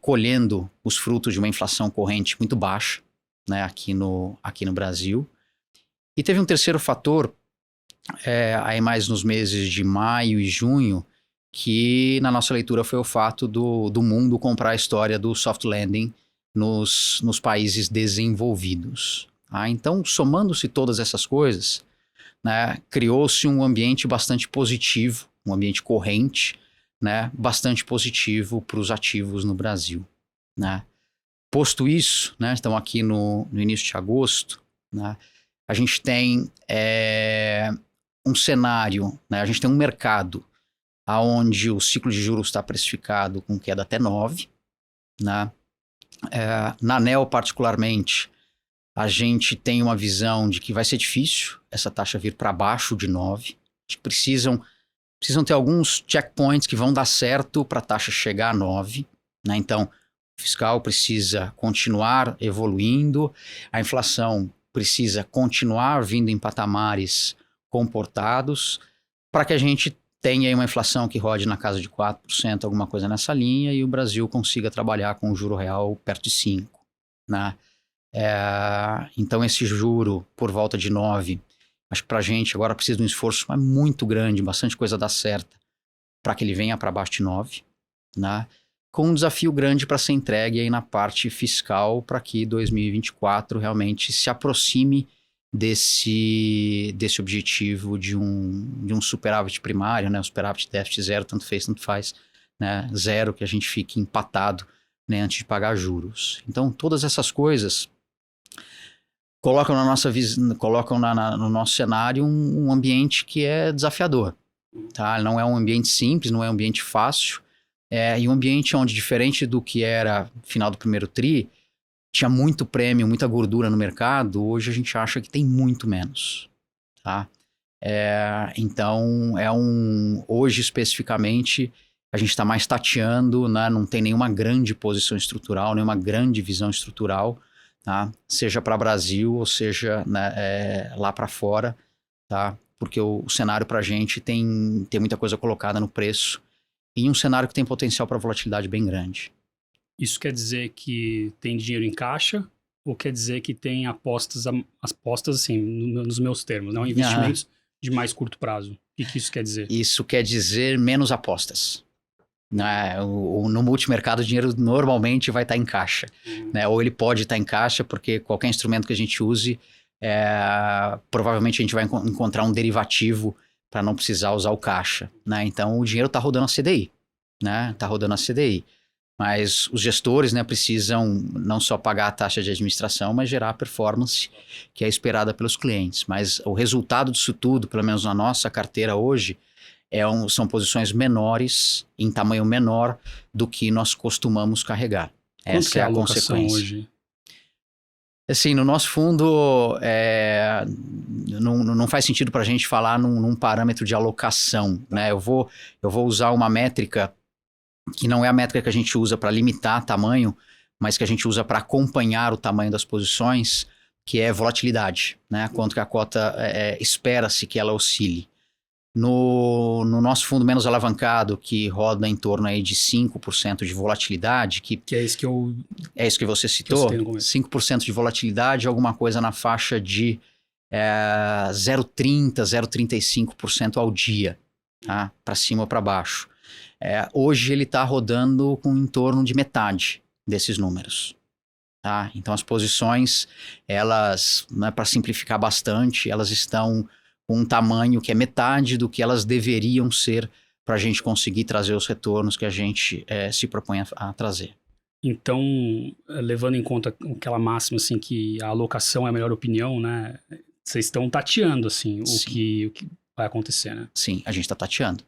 colhendo os frutos de uma inflação corrente muito baixa, né, aqui no Brasil. E teve um terceiro fator, aí mais nos meses de maio e junho, que na nossa leitura foi o fato do mundo comprar a história do soft landing nos países desenvolvidos. Tá? Então, somando-se todas essas coisas, né, criou-se um ambiente bastante positivo, um ambiente corrente, né, bastante positivo para os ativos no Brasil. Né? Posto isso, né, então aqui no início de agosto, né, a gente tem um cenário, né, a gente tem um mercado onde o ciclo de juros está precificado com queda até 9, né? Na ANEEL, particularmente, a gente tem uma visão de que vai ser difícil essa taxa vir para baixo de 9. Acho que precisam ter alguns checkpoints que vão dar certo para a taxa chegar a 9, né? Então, o fiscal precisa continuar evoluindo, a inflação precisa continuar vindo em patamares comportados para que a gente tenha aí uma inflação que rode na casa de 4%, alguma coisa nessa linha, e o Brasil consiga trabalhar com o juro real perto de 5%, né? Então esse juro por volta de 9, acho que para a gente agora precisa de um esforço muito grande, bastante coisa dar certa para que ele venha para baixo de 9, né? Com um desafio grande para ser entregue aí na parte fiscal para que 2024 realmente se aproxime desse objetivo de um superávit primário, né? O superávit déficit zero, tanto fez, tanto faz, né? Zero, que a gente fique empatado, né, antes de pagar juros. Então, todas essas coisas colocam no nosso cenário um ambiente que é desafiador, tá? Não é um ambiente simples, não é um ambiente fácil, e um ambiente onde, diferente do que era final do primeiro tri, tinha muito prêmio, muita gordura no mercado, hoje a gente acha que tem muito menos, tá? Então, hoje especificamente, a gente está mais tateando, né? Não tem nenhuma grande posição estrutural, nenhuma grande visão estrutural, tá? Seja para Brasil ou seja, né, lá para fora, tá? Porque o cenário para a gente tem muita coisa colocada no preço e um cenário que tem potencial para volatilidade bem grande. Isso quer dizer que tem dinheiro em caixa ou quer dizer que tem apostas assim, nos meus termos, não investimentos de mais curto prazo? O que isso quer dizer? Isso quer dizer menos apostas. Né? No multimercado o dinheiro normalmente vai estar em caixa, né? Ou ele pode estar em caixa porque qualquer instrumento que a gente use, provavelmente a gente vai encontrar um derivativo para não precisar usar o caixa, né? Então o dinheiro está rodando a CDI, né? Está rodando a CDI. Mas os gestores, né, precisam não só pagar a taxa de administração, mas gerar a performance que é esperada pelos clientes. Mas o resultado disso tudo, pelo menos na nossa carteira hoje, são posições menores, em tamanho menor do que nós costumamos carregar. Essa é a consequência hoje. Assim, no nosso fundo, não faz sentido para a gente falar num parâmetro de alocação, né? Eu vou usar uma métrica que não é a métrica que a gente usa para limitar tamanho, mas que a gente usa para acompanhar o tamanho das posições, que é volatilidade, né? Quanto que a cota espera-se que ela oscile. No nosso fundo menos alavancado, que roda em torno aí de 5% de volatilidade, que é isso que é isso que você citou, 5% de volatilidade, alguma coisa na faixa de 0,30%, 0,35% ao dia, tá? Para cima ou para baixo. Hoje ele está rodando com em torno de metade desses números. Tá? Então as posições, elas, né, para simplificar bastante, elas estão com um tamanho que é metade do que elas deveriam ser para a gente conseguir trazer os retornos que a gente se propõe a trazer. Então, levando em conta aquela máxima assim, que a alocação é a melhor opinião, né? Vocês estão tateando assim, o que vai acontecer, né? Sim, a gente está tateando.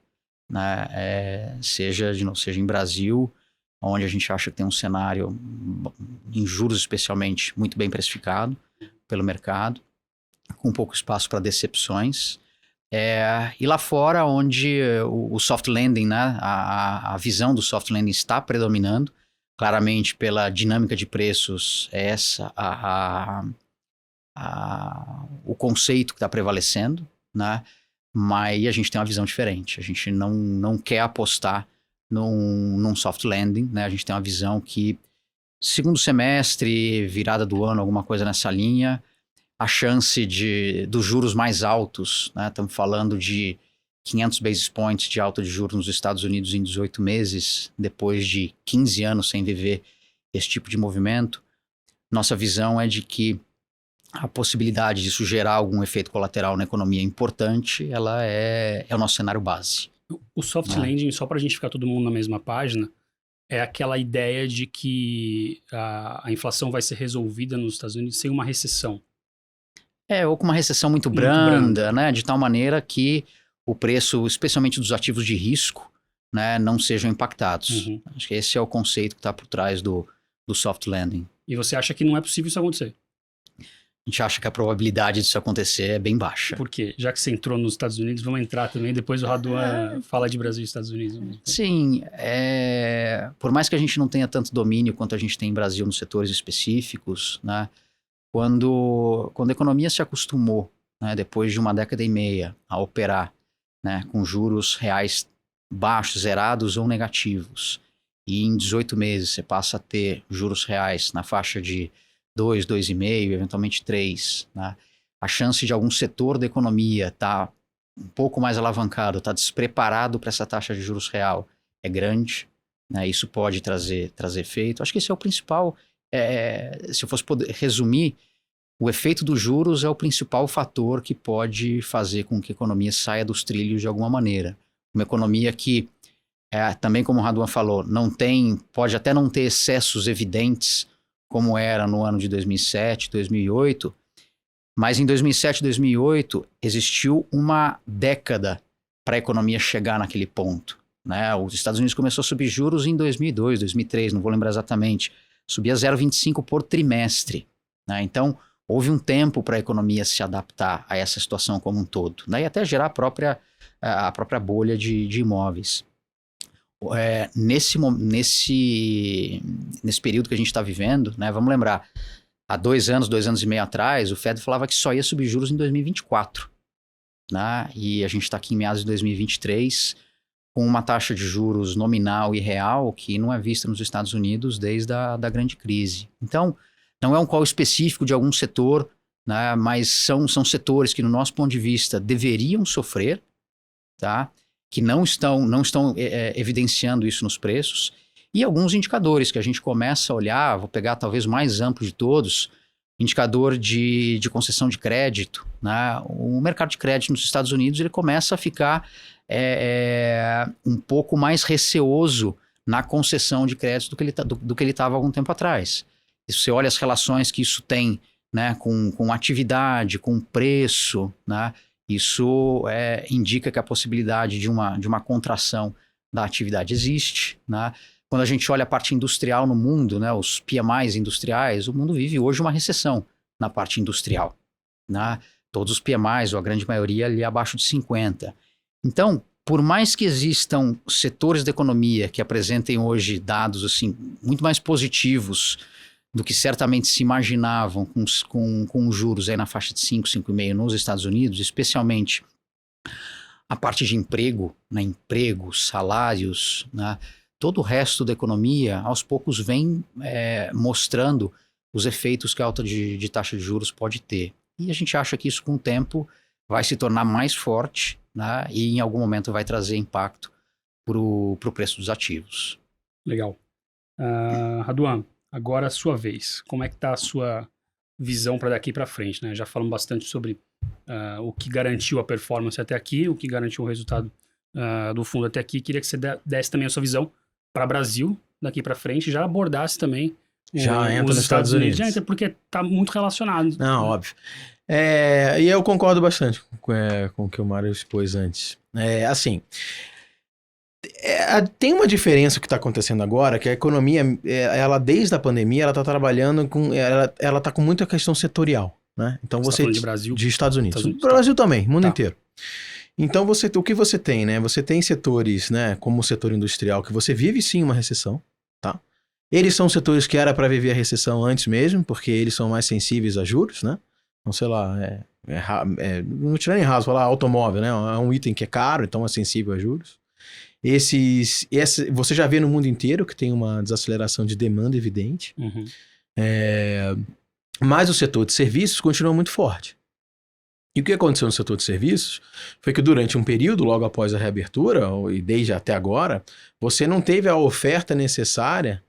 Né? Seja em Brasil, onde a gente acha que tem um cenário em juros especialmente muito bem precificado pelo mercado, com pouco espaço para decepções, e lá fora onde o soft landing, né? A visão do soft landing está predominando, claramente pela dinâmica de preços, o conceito que está prevalecendo, né? Mas a gente tem uma visão diferente. A gente não quer apostar num soft landing, né? A gente tem uma visão que, segundo semestre, virada do ano, alguma coisa nessa linha, a chance dos juros mais altos, né? Estamos falando de 500 basis points de alta de juros nos Estados Unidos em 18 meses, depois de 15 anos sem viver esse tipo de movimento. Nossa visão é de que a possibilidade disso gerar algum efeito colateral na economia importante, ela é o nosso cenário base. O soft landing, só para a gente ficar todo mundo na mesma página, é aquela ideia de que a inflação vai ser resolvida nos Estados Unidos sem uma recessão. Ou com uma recessão muito branda, né? De tal maneira que o preço, especialmente dos ativos de risco, né, não sejam impactados. Uhum. Acho que esse é o conceito que está por trás do soft landing. E você acha que não é possível isso acontecer? A gente acha que a probabilidade disso acontecer é bem baixa. Por quê? Já que você entrou nos Estados Unidos, vamos entrar também. Depois o Raduan fala de Brasil e Estados Unidos. Sim, por mais que a gente não tenha tanto domínio quanto a gente tem em Brasil nos setores específicos, né, quando a economia se acostumou, né, depois de uma década e meia, a operar, né, com juros reais baixos, zerados ou negativos, e em 18 meses você passa a ter juros reais na faixa de 2, 2,5, eventualmente 3, né? A chance de algum setor da economia estar um pouco mais alavancado, estar despreparado para essa taxa de juros real é grande, né? Isso pode trazer efeito. Acho que esse é o principal. Se eu fosse poder resumir, o efeito dos juros é o principal fator que pode fazer com que a economia saia dos trilhos de alguma maneira. Uma economia que, também como o Raduan falou, pode até não ter excessos evidentes, como era no ano de 2007, 2008, mas em 2007, 2008 existiu uma década para a economia chegar naquele ponto, né? Os Estados Unidos começou a subir juros em 2002, 2003, não vou lembrar exatamente, subia 0,25 por trimestre, né? Então houve um tempo para a economia se adaptar a essa situação como um todo, né? E até gerar a própria bolha de imóveis. Nesse período que a gente está vivendo, né, vamos lembrar, há 2 anos e meio atrás, o Fed falava que só ia subir juros em 2024, né, e a gente está aqui em meados de 2023 com uma taxa de juros nominal e real que não é vista nos Estados Unidos desde a grande crise. Então, não é um call específico de algum setor, né, mas são setores que, no nosso ponto de vista, deveriam sofrer, tá? Que não estão evidenciando isso nos preços, e alguns indicadores que a gente começa a olhar, vou pegar talvez o mais amplo de todos, indicador de concessão de crédito, né? O mercado de crédito nos Estados Unidos ele começa a ficar um pouco mais receoso na concessão de crédito do que ele estava há algum tempo atrás. E se você olha as relações que isso tem, né, com atividade, com preço, né? Isso indica que a possibilidade de uma contração da atividade existe, né? Quando a gente olha a parte industrial no mundo, né, os PMIs industriais, o mundo vive hoje uma recessão na parte industrial, né? Todos os PMIs, ou a grande maioria, ali abaixo de 50. Então, por mais que existam setores da economia que apresentem hoje dados assim, muito mais positivos do que certamente se imaginavam com juros aí na faixa de 5, 5,5 nos Estados Unidos, especialmente a parte de emprego, né, empregos, salários, né, todo o resto da economia, aos poucos vem mostrando os efeitos que a alta de taxa de juros pode ter. E a gente acha que isso com o tempo vai se tornar mais forte, né, e em algum momento vai trazer impacto para o preço dos ativos. Legal. Raduan, agora a sua vez. Como é que está a sua visão para daqui para frente, né? Já falamos bastante sobre o que garantiu a performance até aqui, o que garantiu o resultado do fundo até aqui. Queria que você desse também a sua visão para o Brasil daqui para frente, já abordasse também os Estados Unidos. Já entra porque está muito relacionado. Não, óbvio. E eu concordo bastante com o que o Mário expôs antes. Assim, tem uma diferença que está acontecendo agora, que a economia, ela desde a pandemia, ela está trabalhando com, ela está com muita questão setorial, né? Então Você tá falando de Brasil? de Estados Unidos, Estados Unidos, Brasil também, mundo Tá. inteiro. Então o que você tem, né? Você tem setores, né, como o setor industrial, que você vive sim uma recessão, tá? Eles são setores que era para viver a recessão antes mesmo, porque eles são mais sensíveis a juros, né? Então, sei lá, não tirar nem raso, falar automóvel, né? É um item que é caro, então é sensível a juros. Você já vê no mundo inteiro que tem uma desaceleração de demanda evidente. Uhum. Mas o setor de serviços continua muito forte. E o que aconteceu no setor de serviços foi que durante um período, logo após a reabertura, e desde até agora, você não teve a oferta necessária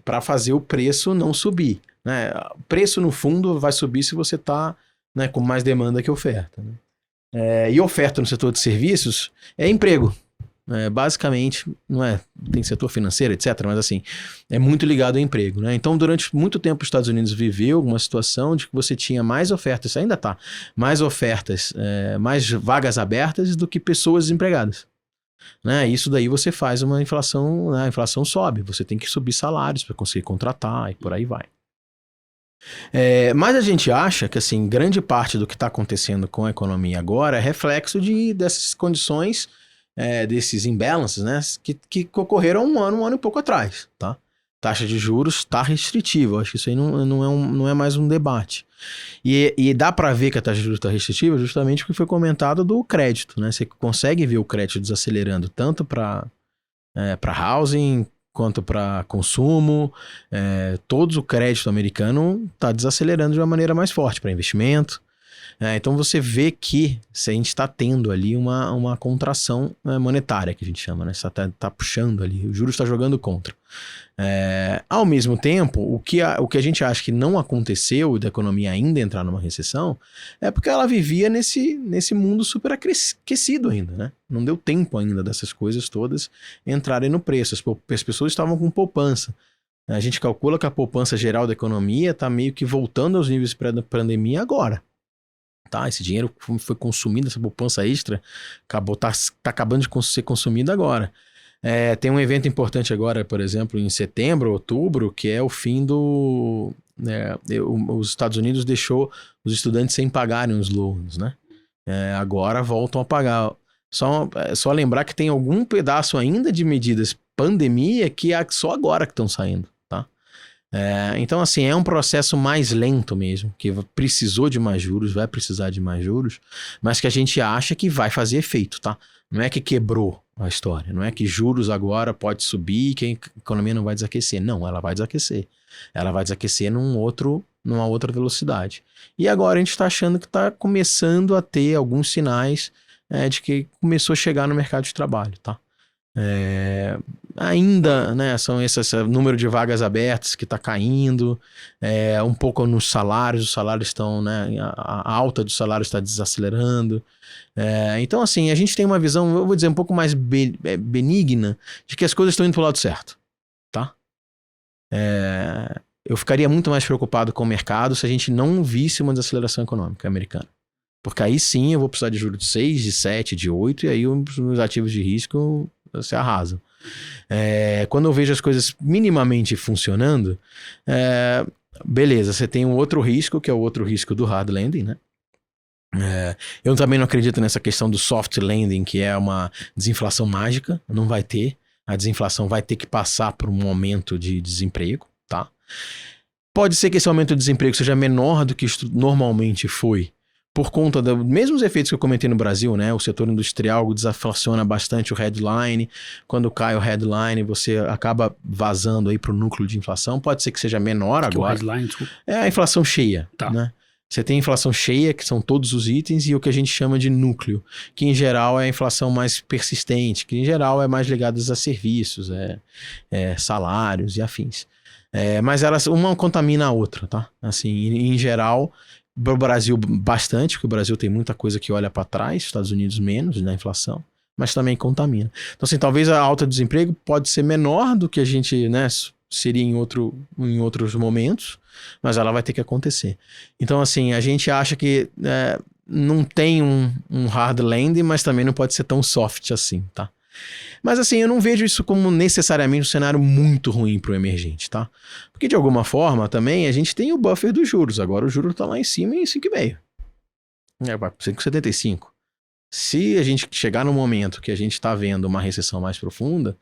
para fazer o preço não subir, né? O preço, no fundo, vai subir se você está, né, com mais demanda que oferta, né? E oferta no setor de serviços é emprego. Basicamente, não tem setor financeiro, etc., mas assim, é muito ligado ao emprego, né? Então, durante muito tempo, os Estados Unidos viveu uma situação de que você tinha mais ofertas, ainda tá, mais ofertas, mais vagas abertas do que pessoas desempregadas. Né? Isso daí você faz uma inflação, né? A inflação sobe, você tem que subir salários para conseguir contratar e por aí vai. Mas a gente acha que assim, grande parte do que está acontecendo com a economia agora é reflexo dessas condições, desses imbalances, né? Que ocorreram um ano e pouco atrás, tá? Taxa de juros está restritiva, eu acho que isso aí não é mais um debate. E dá para ver que a taxa de juros está restritiva justamente porque foi comentado do crédito, né? Você consegue ver o crédito desacelerando tanto para housing quanto para consumo. Todo o crédito americano está desacelerando de uma maneira mais forte para investimento. Então você vê que a gente está tendo ali uma contração monetária, que a gente chama, né? Você está puxando ali, o juros está jogando contra. Ao mesmo tempo, o que a gente acha que não aconteceu da economia ainda entrar numa recessão é porque ela vivia nesse mundo super aquecido ainda, né? Não deu tempo ainda dessas coisas todas entrarem no preço. As pessoas estavam com poupança. A gente calcula que a poupança geral da economia está meio que voltando aos níveis pré-pandemia agora. Tá, esse dinheiro foi consumido, essa poupança extra tá acabando de ser consumido agora. Tem um evento importante agora, por exemplo, em setembro, outubro, que é o fim do... os Estados Unidos deixou os estudantes sem pagarem os loans, né? Agora voltam a pagar. Só lembrar que tem algum pedaço ainda de medidas pandemia que é só agora que estão saindo. Então, assim, é um processo mais lento mesmo, que precisou de mais juros, vai precisar de mais juros, mas que a gente acha que vai fazer efeito, tá? Não é que quebrou a história, não é que juros agora pode subir e que a economia não vai desaquecer. Não, ela vai desaquecer. Ela vai desaquecer numa outra velocidade. E agora a gente está achando que está começando a ter alguns sinais de que começou a chegar no mercado de trabalho, tá? Ainda, né, são esse número de vagas abertas que está caindo, um pouco nos salários, os salários estão, né, a alta dos salários está desacelerando. Então, assim, a gente tem uma visão, eu vou dizer, um pouco mais benigna de que as coisas estão indo para o lado certo, tá? Eu ficaria muito mais preocupado com o mercado se a gente não visse uma desaceleração econômica americana. Porque aí sim eu vou precisar de juros de 6, de 7, de 8, e aí os meus ativos de risco se arrasam. Quando eu vejo as coisas minimamente funcionando, beleza, você tem um outro risco, que é o outro risco do hard landing, né? Eu também não acredito nessa questão do soft landing, que é uma desinflação mágica, não vai ter. A desinflação vai ter que passar por um aumento de desemprego, tá? Pode ser que esse aumento de desemprego seja menor do que normalmente foi, por conta dos mesmos efeitos que eu comentei no Brasil, né? O setor industrial desaflaciona bastante o headline. Quando cai o headline, você acaba vazando aí para o núcleo de inflação. Pode ser que seja menor agora. O headline, desculpa. É a inflação cheia, tá, né? Você tem inflação cheia, que são todos os itens, e o que a gente chama de núcleo, que em geral é a inflação mais persistente, que em geral é mais ligada a serviços, salários e afins. Mas uma contamina a outra, tá? Assim, em geral... Para o Brasil, bastante, porque o Brasil tem muita coisa que olha para trás, Estados Unidos menos na inflação, mas também contamina. Então, assim, talvez a alta de desemprego pode ser menor do que a gente, né, seria em outros momentos, mas ela vai ter que acontecer. Então, assim, a gente acha que não tem um hard landing, mas também não pode ser tão soft assim, tá? Mas assim, eu não vejo isso como necessariamente um cenário muito ruim para o emergente, tá? Porque de alguma forma também a gente tem o buffer dos juros. Agora o juro está lá em cima em 5,5. Vai para 5,75. Se a gente chegar no momento que a gente está vendo uma recessão mais profunda,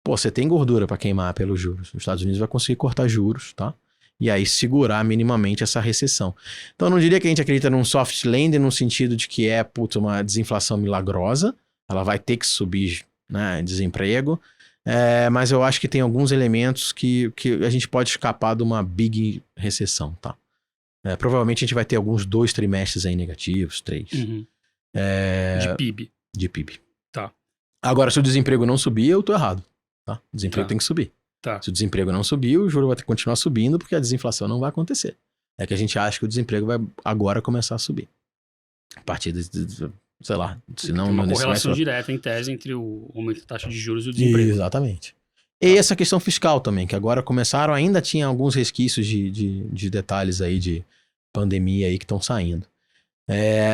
você tem gordura para queimar pelos juros. Os Estados Unidos vai conseguir cortar juros, tá? E aí segurar minimamente essa recessão. Então eu não diria que a gente acredita num soft landing no sentido de que uma desinflação milagrosa. Ela vai ter que subir, né, desemprego, mas eu acho que tem alguns elementos que a gente pode escapar de uma big recessão, tá? Provavelmente a gente vai ter alguns 2 trimestres aí negativos, 3. Uhum. De PIB. De PIB. Tá. Agora, se o desemprego não subir, eu tô errado, tá? O desemprego Tá. tem que subir. Tá. Se o desemprego não subir, o juro vai ter que continuar subindo, porque a desinflação não vai acontecer. É que a gente acha que o desemprego vai agora começar a subir. A partir sei lá, se não... Tem uma nesse correlação semestre... direta, em tese, entre o aumento da taxa de juros e o desemprego. Exatamente. E essa questão fiscal também, que agora começaram, ainda tinha alguns resquícios de detalhes aí de pandemia aí que estão saindo.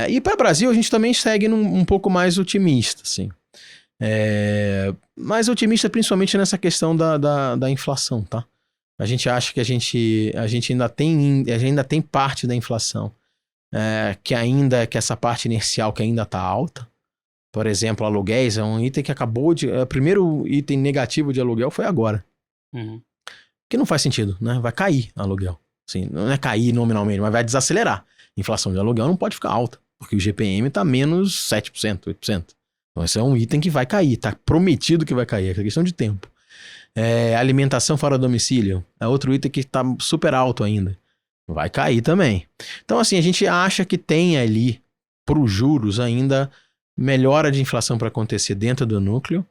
E para o Brasil a gente também segue um pouco mais otimista, assim. Mas otimista principalmente nessa questão da inflação, tá? A gente acha que a gente ainda tem parte da inflação, que essa parte inercial que ainda está alta. Por exemplo, aluguéis é um item que o primeiro item negativo de aluguel foi agora. Que não faz sentido, né? Vai cair aluguel. Assim, não é cair nominalmente, mas vai desacelerar. Inflação de aluguel não pode ficar alta, porque o GPM está menos 7%, 8%. Então esse é um item que vai cair, tá prometido que vai cair, é questão de tempo. Alimentação fora do domicílio é outro item que está super alto ainda. Vai cair também. Então assim, a gente acha que tem ali, para os juros ainda, melhora de inflação para acontecer dentro do núcleo.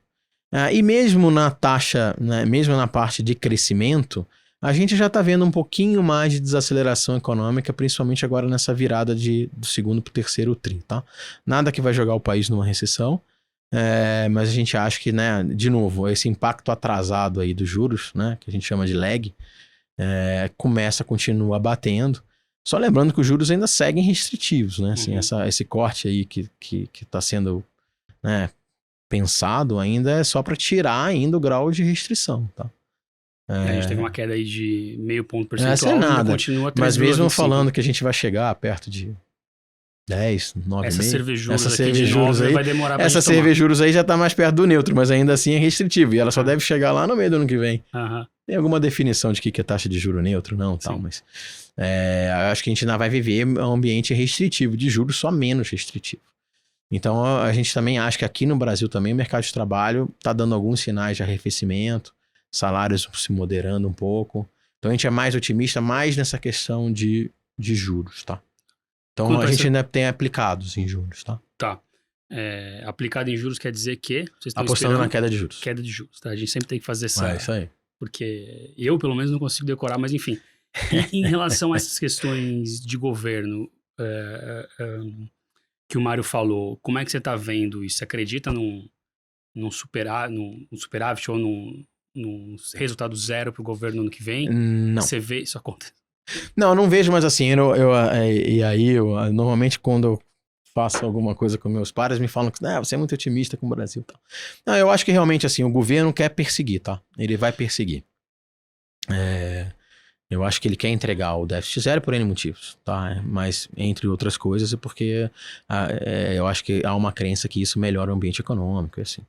E mesmo na taxa, né, mesmo na parte de crescimento, a gente já está vendo um pouquinho mais de desaceleração econômica, principalmente agora nessa virada do segundo para o terceiro tri, tá? Nada que vai jogar o país numa recessão, mas a gente acha que, né, de novo, esse impacto atrasado aí dos juros, né, que a gente chama de lag, continua batendo. Só lembrando que os juros ainda seguem restritivos, né? Assim, esse corte aí que está sendo, né, pensado ainda é só para tirar ainda o grau de restrição, tá? A gente teve uma queda aí de 0,5 ponto percentual, nada. Continua 3,25. Mas mesmo falando que a gente vai chegar perto de 10, 9,5. Essa cervejuros aí vai demorar pra essa cervejuros aí já tá mais perto do neutro, mas ainda assim é restritivo. E ela só deve chegar lá no meio do ano que vem. Tem alguma definição de que é taxa de juro neutro? Não, tal, mas acho que a gente ainda vai viver um ambiente restritivo de juros, só menos restritivo. Então a gente também acha que aqui no Brasil também o mercado de trabalho está dando alguns sinais de arrefecimento, salários se moderando um pouco. Então a gente é mais otimista, mais nessa questão de juros, tá? Então a gente ainda tem aplicados em juros, tá? Tá. Aplicado em juros quer dizer que vocês estão apostando na queda de juros. Queda de juros, tá? A gente sempre tem que fazer essa... isso aí. Porque eu, pelo menos, não consigo decorar, mas enfim. E em relação a essas questões de governo que o Mário falou, como é que você está vendo isso? Você acredita num superávit ou num resultado zero para o governo ano que vem? Não. Você vê isso acontecer? Não, eu não vejo, mas assim, eu normalmente quando eu faço alguma coisa com meus pares, me falam que você é muito otimista com o Brasil e tal. Não, eu acho que realmente assim, o governo quer perseguir, tá? Ele vai perseguir. Eu acho que ele quer entregar o déficit zero por N motivos, tá? Mas, entre outras coisas, é porque eu acho que há uma crença que isso melhora o ambiente econômico, assim.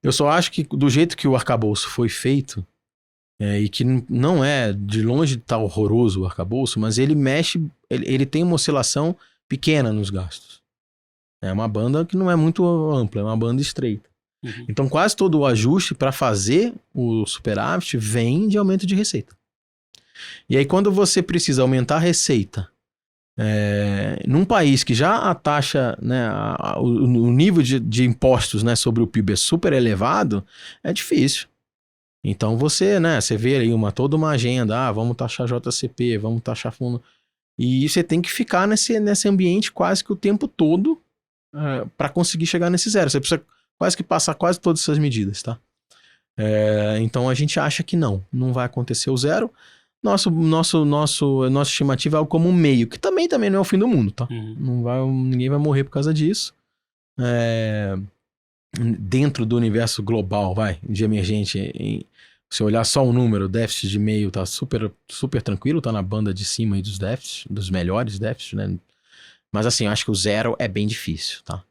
Eu só acho que do jeito que o arcabouço foi feito, e que não é de longe de estar horroroso o arcabouço, mas ele ele tem uma oscilação pequena nos gastos. É uma banda que não é muito ampla, é uma banda estreita. Então quase todo o ajuste para fazer o superávit vem de aumento de receita. E aí quando você precisa aumentar a receita num país que já a taxa, né, o nível de impostos, né, sobre o PIB é super elevado, é difícil. Então você vê aí toda uma agenda, vamos taxar JCP, vamos taxar fundo, e você tem que ficar nesse ambiente quase que o tempo todo para conseguir chegar nesse zero. Você precisa quase que passar quase todas essas medidas, tá? Então a gente acha que não vai acontecer o zero. Nossa estimativa é algo como um meio, que também não é o fim do mundo, tá? Ninguém vai morrer por causa disso. Dentro do universo global, de emergente, se olhar só o número, o déficit de meio tá super, super tranquilo, tá na banda de cima aí dos déficits, dos melhores déficits, né? Mas assim, eu acho que o zero é bem difícil, tá?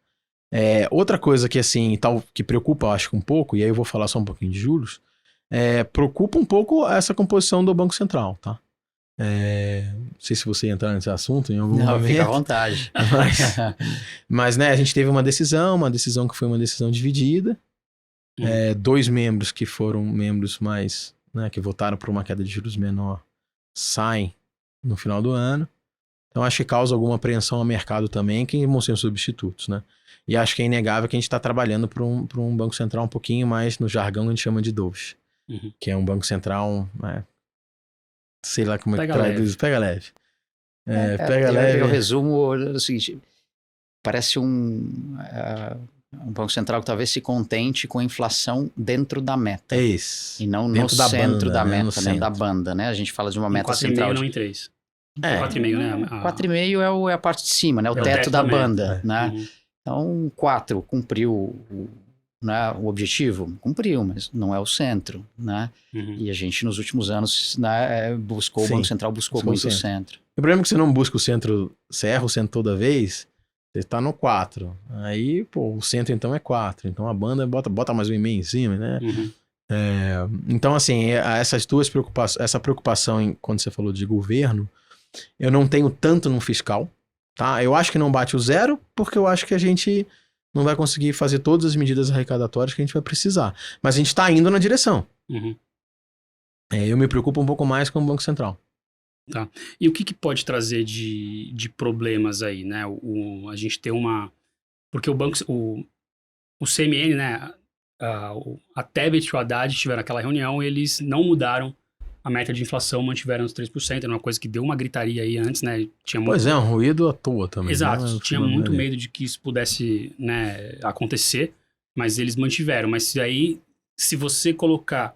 Outra coisa que assim, que preocupa, eu acho que um pouco, e aí eu vou falar só um pouquinho de juros, preocupa um pouco essa composição do Banco Central, tá? Não sei se você ia entrar nesse assunto em algum momento. Fica à vontade. Mas né, a gente teve uma decisão que foi uma decisão dividida. 2 membros que foram membros mais, né, que votaram por uma queda de juros menor, saem no final do ano. Então acho que causa alguma apreensão ao mercado também, que vão ser substitutos, né? E acho que é inegável que a gente está trabalhando para um Banco Central um pouquinho mais, no jargão a gente chama de dovish, que é um Banco Central, sei lá como é que traduz, pega leve. Pega leve. Eu resumo o seguinte, parece um Banco Central que talvez se contente com a inflação dentro da meta. É isso. E não dentro no centro banda, da né? meta, né? Da banda, né? A gente fala de uma meta 4,5 central. não em 3. 4,5, né? 4,5 é a parte de cima, né? O teto da banda, né? Uhum. Então, 4 cumpriu né, o objetivo? Cumpriu, mas não é o centro, né? Uhum. E a gente, nos últimos anos, né, buscou, o Sim, Banco Central buscou buscou muito o o centro. O problema é que você não busca o centro, você erra o centro toda vez, você tá no 4. Aí, pô, o centro então é 4. Então a banda bota mais um e-mail em cima, né? Uhum. Então, assim, essas duas preocupações, essa preocupação quando você falou de governo, eu não tenho tanto no fiscal, tá? Eu acho que não bate o zero, porque eu acho que a gente não vai conseguir fazer todas as medidas arrecadatórias que a gente vai precisar. Mas a gente tá indo na direção. Uhum. Eu me preocupo um pouco mais com o Banco Central. E o que pode trazer de problemas aí, né? A gente tem uma... Porque o CMN, né? A Tebet e o Haddad tiveram aquela reunião e eles não mudaram a meta de inflação, mantiveram os 3%. Era uma coisa que deu uma gritaria aí antes, né? Tinha Pois é, um ruído à toa também. Exato, Né? tinha muito medo de que isso pudesse, né, acontecer, mas eles mantiveram. Mas se você colocar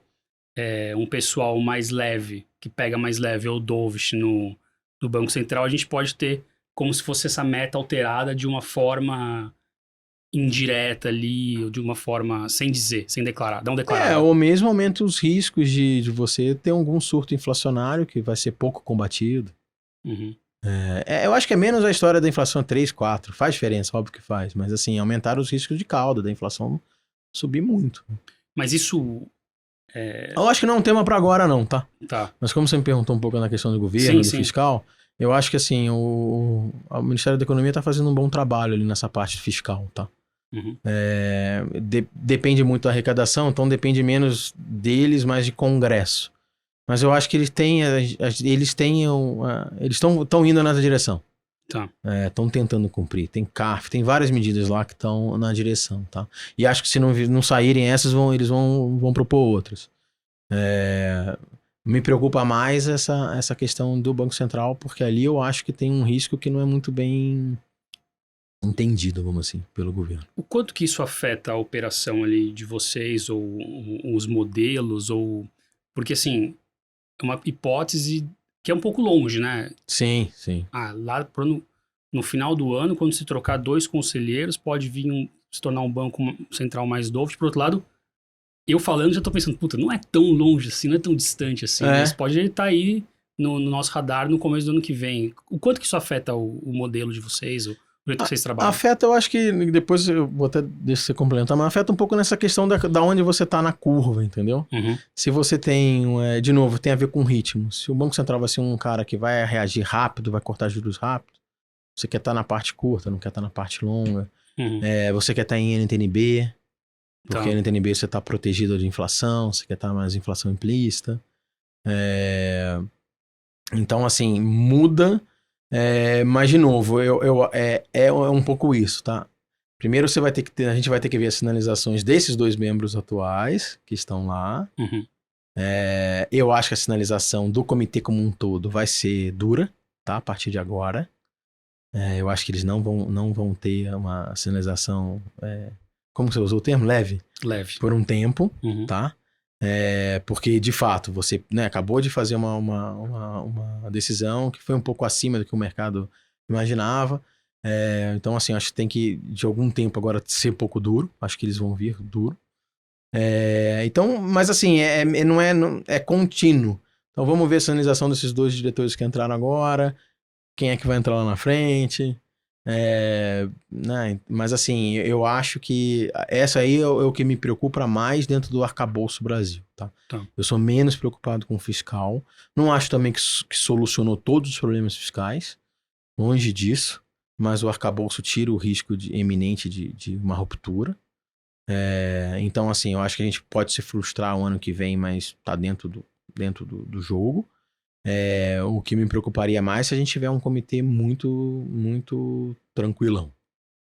um pessoal mais leve, que pega mais leve, ou dovish no Banco Central, a gente pode ter como se fosse essa meta alterada de uma forma indireta ali, ou de uma forma sem dizer, sem declarar, não declarar. Ou mesmo aumenta os riscos de você ter algum surto inflacionário que vai ser pouco combatido. Uhum. Eu acho que é menos a história da inflação 3, 4. Faz diferença, óbvio que faz. Mas assim, aumentar os riscos de cauda da inflação subir muito. Mas isso... Eu acho que não é um tema para agora não, tá? Tá. Mas como você me perguntou um pouco na questão do governo, Sim. fiscal, eu acho que assim, o Ministério da Economia está fazendo um bom trabalho ali nessa parte fiscal, tá? Uhum. Depende muito da arrecadação, então depende menos deles, mais de Congresso. Mas eu acho que eles estão indo nessa direção. Tá. Estão tentando cumprir. Tem CARF, tem várias medidas lá que estão na direção, tá? E acho que se não saírem essas, eles vão propor outras. Me preocupa mais essa questão do Banco Central, porque ali eu acho que tem um risco que não é muito bem entendido, vamos assim, pelo governo. O quanto que isso afeta a operação ali de vocês, ou os modelos, ou... Porque, assim, é uma hipótese que é um pouco longe, né? Sim. Lá no final do ano, quando se trocar 2 conselheiros, pode vir se tornar um banco central mais dovish. Por outro lado, eu falando, já tô pensando, puta, não é tão longe assim, não é tão distante assim. Mas pode estar aí no nosso radar no começo do ano que vem. O quanto que isso afeta o modelo de vocês, o jeito que vocês trabalham? Afeta, eu acho que depois eu vou até deixar você complementar, mas afeta um pouco nessa questão da onde você tá na curva, entendeu? Uhum. Se você tem, de novo, tem a ver com ritmo. Se o Banco Central vai ser um cara que vai reagir rápido, vai cortar juros rápido, você quer estar na parte curta, não quer estar na parte longa. Uhum. Você quer estar em NTNB, porque Tá. NTNB você está protegido de inflação, você quer estar mais inflação implícita. Então, assim, muda. Mas, de novo, é um pouco isso, tá? Primeiro a gente vai ter que ver as sinalizações desses 2 membros atuais que estão lá. Uhum. Eu acho que a sinalização do comitê como um todo vai ser dura, tá? A partir de agora. Eu acho que eles não vão ter uma sinalização, como você usou o termo? Leve. Por um tempo, Uhum. tá? Porque, de fato, você acabou de fazer uma decisão que foi um pouco acima do que o mercado imaginava. Então, assim, acho que tem que, de algum tempo agora, ser um pouco duro. Acho que eles vão vir duro. Então, mas assim, não é contínuo. Então, vamos ver a sinalização desses 2 diretores que entraram agora. Quem é que vai entrar lá na frente? Né? Mas assim, eu acho que essa aí é o que me preocupa mais dentro do arcabouço Brasil, tá? Eu sou menos preocupado com o fiscal. Não acho também que solucionou todos os problemas fiscais. Longe disso. Mas o arcabouço tira o risco eminente de uma ruptura. Então, assim, eu acho que a gente pode se frustrar o ano que vem, mas tá dentro do jogo. O que me preocuparia mais é se a gente tiver um comitê muito, muito tranquilão.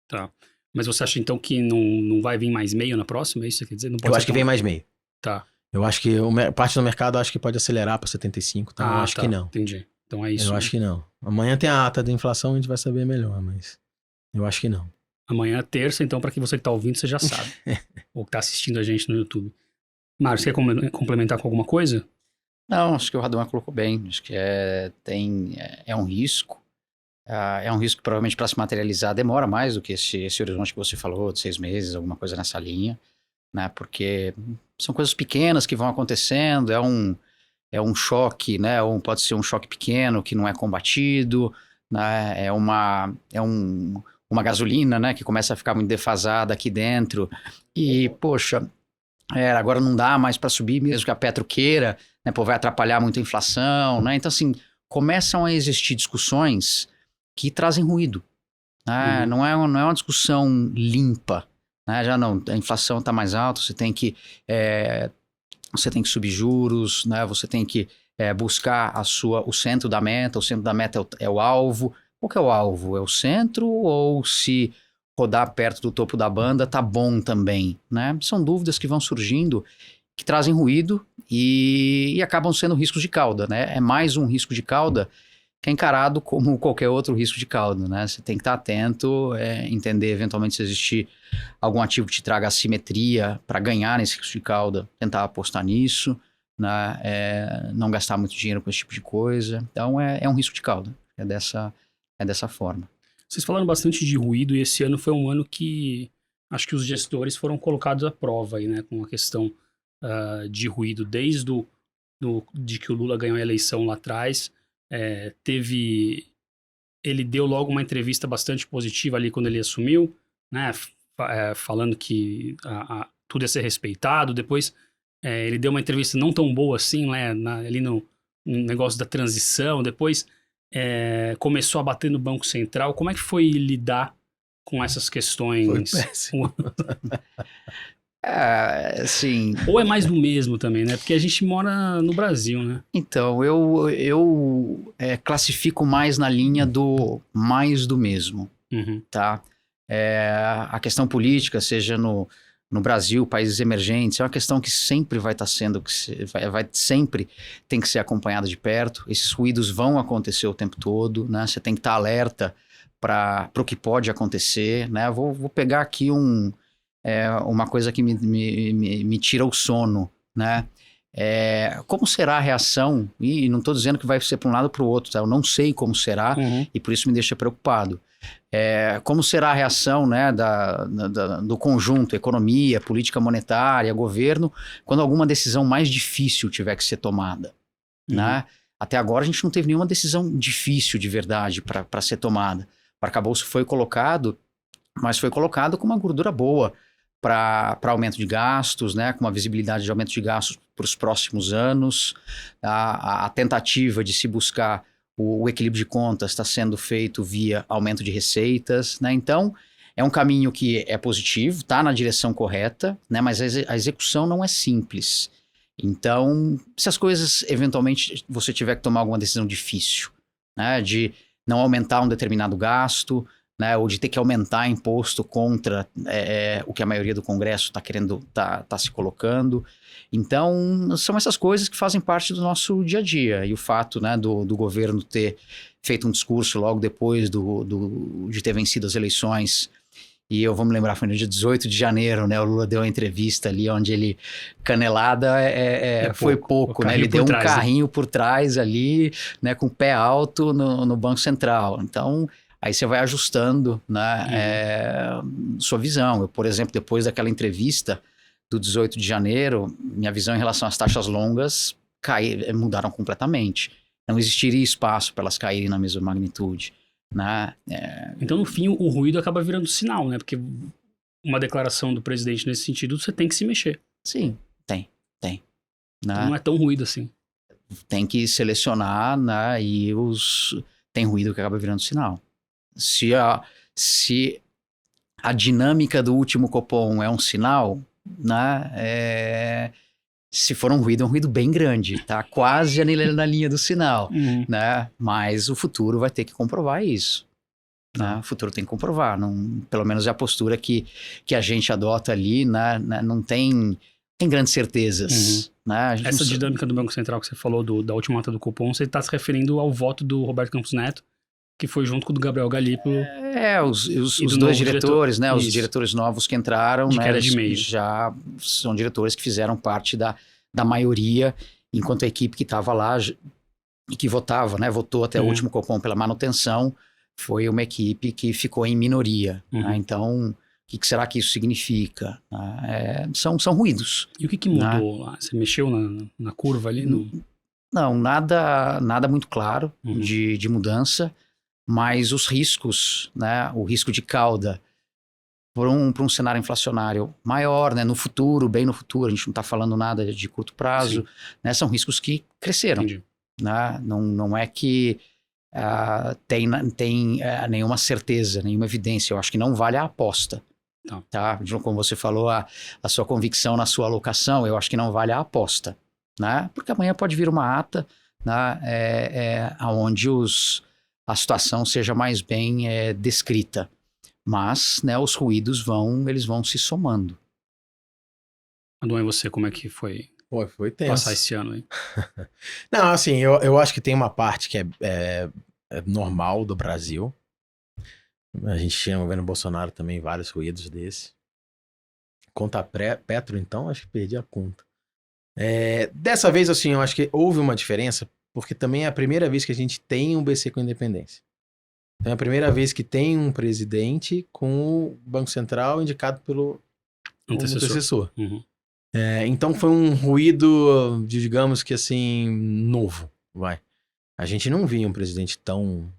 Tá. Mas você acha então que não vai vir mais meio na próxima? É isso que você quer dizer? Não pode Eu ser acho que vem mais meio. Tá. Eu acho que parte do mercado acho que pode acelerar para 75, tá? Eu acho que não. Entendi. Então é isso. Eu acho que não. Amanhã tem a ata da inflação, a gente vai saber melhor, mas eu acho que não. Amanhã é terça, então para que você que tá ouvindo, você já sabe. Ou que tá assistindo a gente no YouTube. Mário, você quer complementar com alguma coisa? Não, acho que o Raduan colocou bem. Acho que é um risco. É um risco que provavelmente para se materializar demora mais do que esse horizonte que você falou, de 6 meses, alguma coisa nessa linha. né? Porque são coisas pequenas que vão acontecendo, é um choque, né? Ou pode ser um choque pequeno que não é combatido, né? Uma gasolina, né? Que começa a ficar muito defasada aqui dentro e, poxa, agora não dá mais para subir, mesmo que a Petro queira, né? Pô, vai atrapalhar muito a inflação, né? Então, assim, começam a existir discussões que trazem ruído, né? Não é uma discussão limpa, né? Já não, a inflação está mais alta, você tem que subir juros, né? Você tem que buscar o centro da meta. O centro da meta é o alvo. Qual que é o alvo? É o centro, ou se rodar perto do topo da banda tá bom também, né? São dúvidas que vão surgindo, que trazem ruído e acabam sendo riscos de cauda, né? É mais um risco de cauda que é encarado como qualquer outro risco de cauda, né? Você tem que estar atento, entender eventualmente se existir algum ativo que te traga assimetria para ganhar nesse risco de cauda, tentar apostar nisso, né? Não gastar muito dinheiro com esse tipo de coisa. Então é um risco de cauda, é dessa forma. Vocês falaram bastante de ruído, e esse ano foi um ano que acho que os gestores foram colocados à prova aí, né? Com a questão de ruído, desde de que o Lula ganhou a eleição lá atrás. Ele deu logo uma entrevista bastante positiva ali quando ele assumiu, né? Falando que tudo ia ser respeitado. Depois ele deu uma entrevista não tão boa assim, né? Ali no negócio da transição. Depois começou a bater no Banco Central. Como é que foi lidar com essas questões? Foi péssimo. Sim. Ou é mais do mesmo também, né? Porque a gente mora no Brasil, né? Então, eu classifico mais na linha do mais do mesmo, tá? A questão política, seja no Brasil, países emergentes, é uma questão que sempre vai estar sempre tem que ser acompanhada de perto. Esses ruídos vão acontecer o tempo todo, né? Você tem que estar alerta para o que pode acontecer, né? Vou pegar aqui uma coisa que me tira o sono, né? Como será a reação? E não estou dizendo que vai ser para um lado ou para o outro, tá? Eu não sei como será e por isso me deixa preocupado. Como será a reação, né, do conjunto, economia, política monetária, governo, quando alguma decisão mais difícil tiver que ser tomada, né? Até agora a gente não teve nenhuma decisão difícil de verdade para ser tomada. O arcabouço foi colocado, mas foi colocado com uma gordura boa para aumento de gastos, né, com uma visibilidade de aumento de gastos para os próximos anos. A tentativa de se buscar o equilíbrio de contas está sendo feito via aumento de receitas, né? Então, é um caminho que é positivo, está na direção correta, né? Mas a execução não é simples. Então, se as coisas, eventualmente, você tiver que tomar alguma decisão difícil, né, de não aumentar um determinado gasto, né, ou de ter que aumentar imposto contra o que a maioria do Congresso está querendo, tá se colocando. Então, são essas coisas que fazem parte do nosso dia a dia. E o fato, né, do governo ter feito um discurso logo depois de ter vencido as eleições, e eu vou me lembrar, foi no dia 18 de janeiro, né, o Lula deu uma entrevista ali onde ele, canelada foi pouco, né, ele deu um carrinho por trás ali, né, com o pé alto no Banco Central. Então, aí você vai ajustando, né, sua visão. Eu, por exemplo, depois daquela entrevista do 18 de janeiro, minha visão em relação às taxas longas mudaram completamente. Não existiria espaço para elas caírem na mesma magnitude, né? Então, no fim, o ruído acaba virando sinal, né? Porque uma declaração do presidente nesse sentido, você tem que se mexer. Sim, tem. Né? Então, não é tão ruído assim. Tem que selecionar, né? E tem ruído que acaba virando sinal. Se a dinâmica do último Copom é um sinal, né? Se for um ruído bem grande, tá? Quase na linha do sinal, né? Mas o futuro vai ter que comprovar isso. Né? O futuro tem que comprovar. Pelo menos é a postura que a gente adota ali, né? Não tem grandes certezas. Né? Essa dinâmica do Banco Central que você falou, da última ata do Copom, você está se referindo ao voto do Roberto Campos Neto, que foi junto com o do Gabriel Galípolo. Os dois diretores, né? Os diretores novos que entraram, de né? queda de meio. Já são diretores que fizeram parte da maioria, enquanto a equipe que estava lá e que votava, né? Votou até o último Copom pela manutenção, foi uma equipe que ficou em minoria. Né? Então, que será que isso significa? Né? São ruídos. E o que mudou lá? Você mexeu na curva ali? Não, nada muito claro Uhum. de mudança, mas os riscos, né? O risco de cauda para um cenário inflacionário maior, né? No futuro, bem no futuro, a gente não está falando nada de curto prazo, né? São riscos que cresceram. Entendi. Né? Não é que tem nenhuma certeza, nenhuma evidência. Eu acho que não vale a aposta. Tá. Tá? Como você falou, a sua convicção na sua alocação, eu acho que não vale a aposta. Né? Porque amanhã pode vir uma ata, né? Onde a situação seja mais bem descrita. Mas, né, os ruídos eles vão se somando. Adão, e você, como é que foi Pô, foi tenso. passar esse ano aí? Não, assim, eu acho que tem uma parte que é normal do Brasil. A gente tinha no governo Bolsonaro também vários ruídos desse. Conta Petro, então, acho que perdi a conta. Dessa vez, assim, eu acho que houve uma diferença, porque também é a primeira vez que a gente tem um BC com independência. Então é a primeira vez que tem um presidente com o Banco Central indicado pelo antecessor. Uhum. Então foi um ruído, digamos que assim, novo, vai. A gente não via um presidente tão...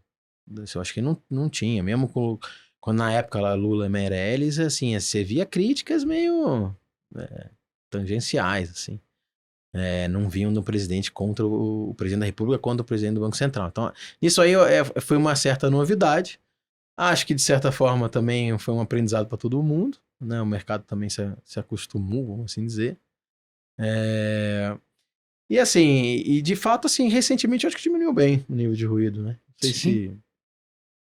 Eu acho que não tinha, mesmo quando na época lá Lula e Meirelles, assim, você via críticas meio tangenciais, assim. Não vinham do presidente contra o presidente da República contra o presidente do Banco Central. Então, isso aí foi uma certa novidade. Acho que, de certa forma, também foi um aprendizado para todo mundo, né? O mercado também se acostumou, vamos assim dizer. E assim, de fato, assim, recentemente eu acho que diminuiu bem o nível de ruído, né? Não sei se...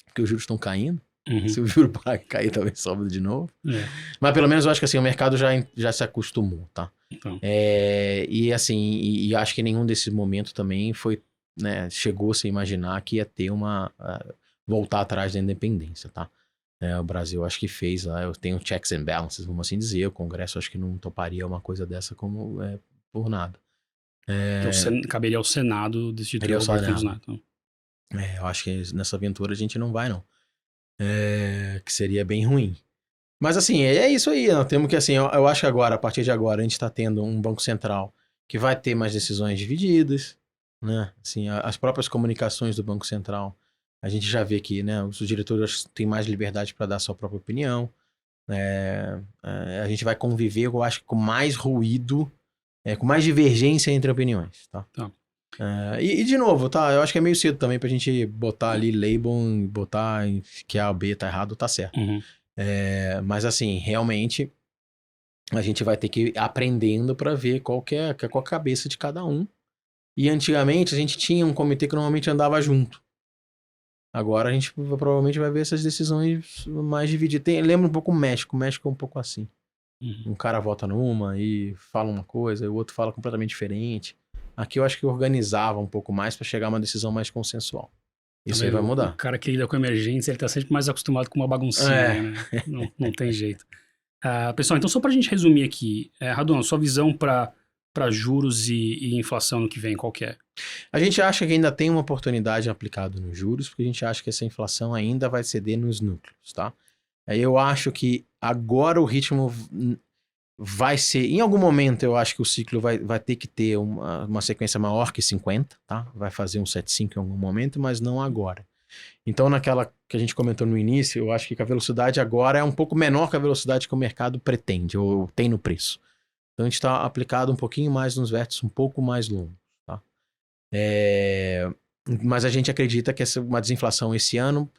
Porque os juros estão caindo. Uhum. Se o juro cair, talvez sobe de novo. Mas pelo menos eu acho que assim, o mercado já se acostumou, tá? Então. E assim, e acho que nenhum desses momentos também foi, né, chegou-se a imaginar que ia ter voltar atrás da independência, tá? O Brasil acho que fez lá, eu tenho checks and balances, vamos assim dizer, o Congresso acho que não toparia uma coisa dessa como por nada. Caberia ao Senado decidir Caberia ao Roberto Senado. Neto. Eu acho que nessa aventura a gente não vai, não. Que seria bem ruim. Mas assim, é isso aí. Nós temos que, assim, eu acho que agora, a partir de agora, a gente está tendo um Banco Central que vai ter mais decisões divididas, né? Assim, as próprias comunicações do Banco Central, a gente já vê que, né, os diretores têm mais liberdade para dar a sua própria opinião. A gente vai conviver, eu acho, com mais ruído, com mais divergência entre opiniões, tá? E de novo, tá? Eu acho que é meio cedo também pra gente botar ali label e botar que A ou B tá errado ou tá certo. Uhum. Mas assim, realmente a gente vai ter que ir aprendendo pra ver qual é a cabeça de cada um. E antigamente a gente tinha um comitê que normalmente andava junto. Agora a gente provavelmente vai ver essas decisões mais divididas. Lembra um pouco o México é um pouco assim. Uhum. Um cara vota numa e fala uma coisa, e o outro fala completamente diferente. Aqui eu acho que organizava um pouco mais para chegar a uma decisão mais consensual. Isso Também aí vai mudar. O cara que lida com emergência, ele tá sempre mais acostumado com uma baguncinha, né? Não tem jeito. Pessoal, então só pra gente resumir aqui, Radon, sua visão para juros e inflação no que vem, qual que é? A gente acha que ainda tem uma oportunidade aplicada nos juros, porque a gente acha que essa inflação ainda vai ceder nos núcleos, tá? Eu acho que agora o ritmo vai ser... Em algum momento eu acho que o ciclo vai ter que ter uma sequência maior que 50, tá? Vai fazer um 7,5 em algum momento, mas não agora. Então naquela que a gente comentou no início, eu acho que a velocidade agora é um pouco menor que a velocidade que o mercado pretende, ou tem no preço. Então a gente está aplicado um pouquinho mais nos vértices um pouco mais longos, tá? Mas a gente acredita que uma desinflação esse ano,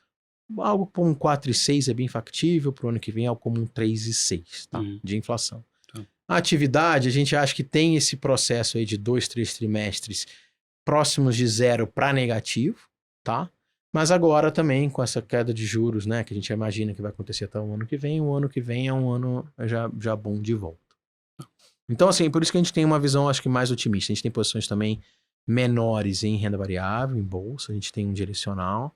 algo como um 4,6 é bem factível, para o ano que vem algo como um 3,6, tá? De inflação. A atividade, a gente acha que tem esse processo aí de 2, 3 trimestres próximos de zero para negativo, tá? Mas agora também com essa queda de juros, né, que a gente imagina que vai acontecer até o ano que vem é um ano já bom de volta. Então, assim, por isso que a gente tem uma visão, acho que mais otimista. A gente tem posições também menores em renda variável, em bolsa, a gente tem um direcional.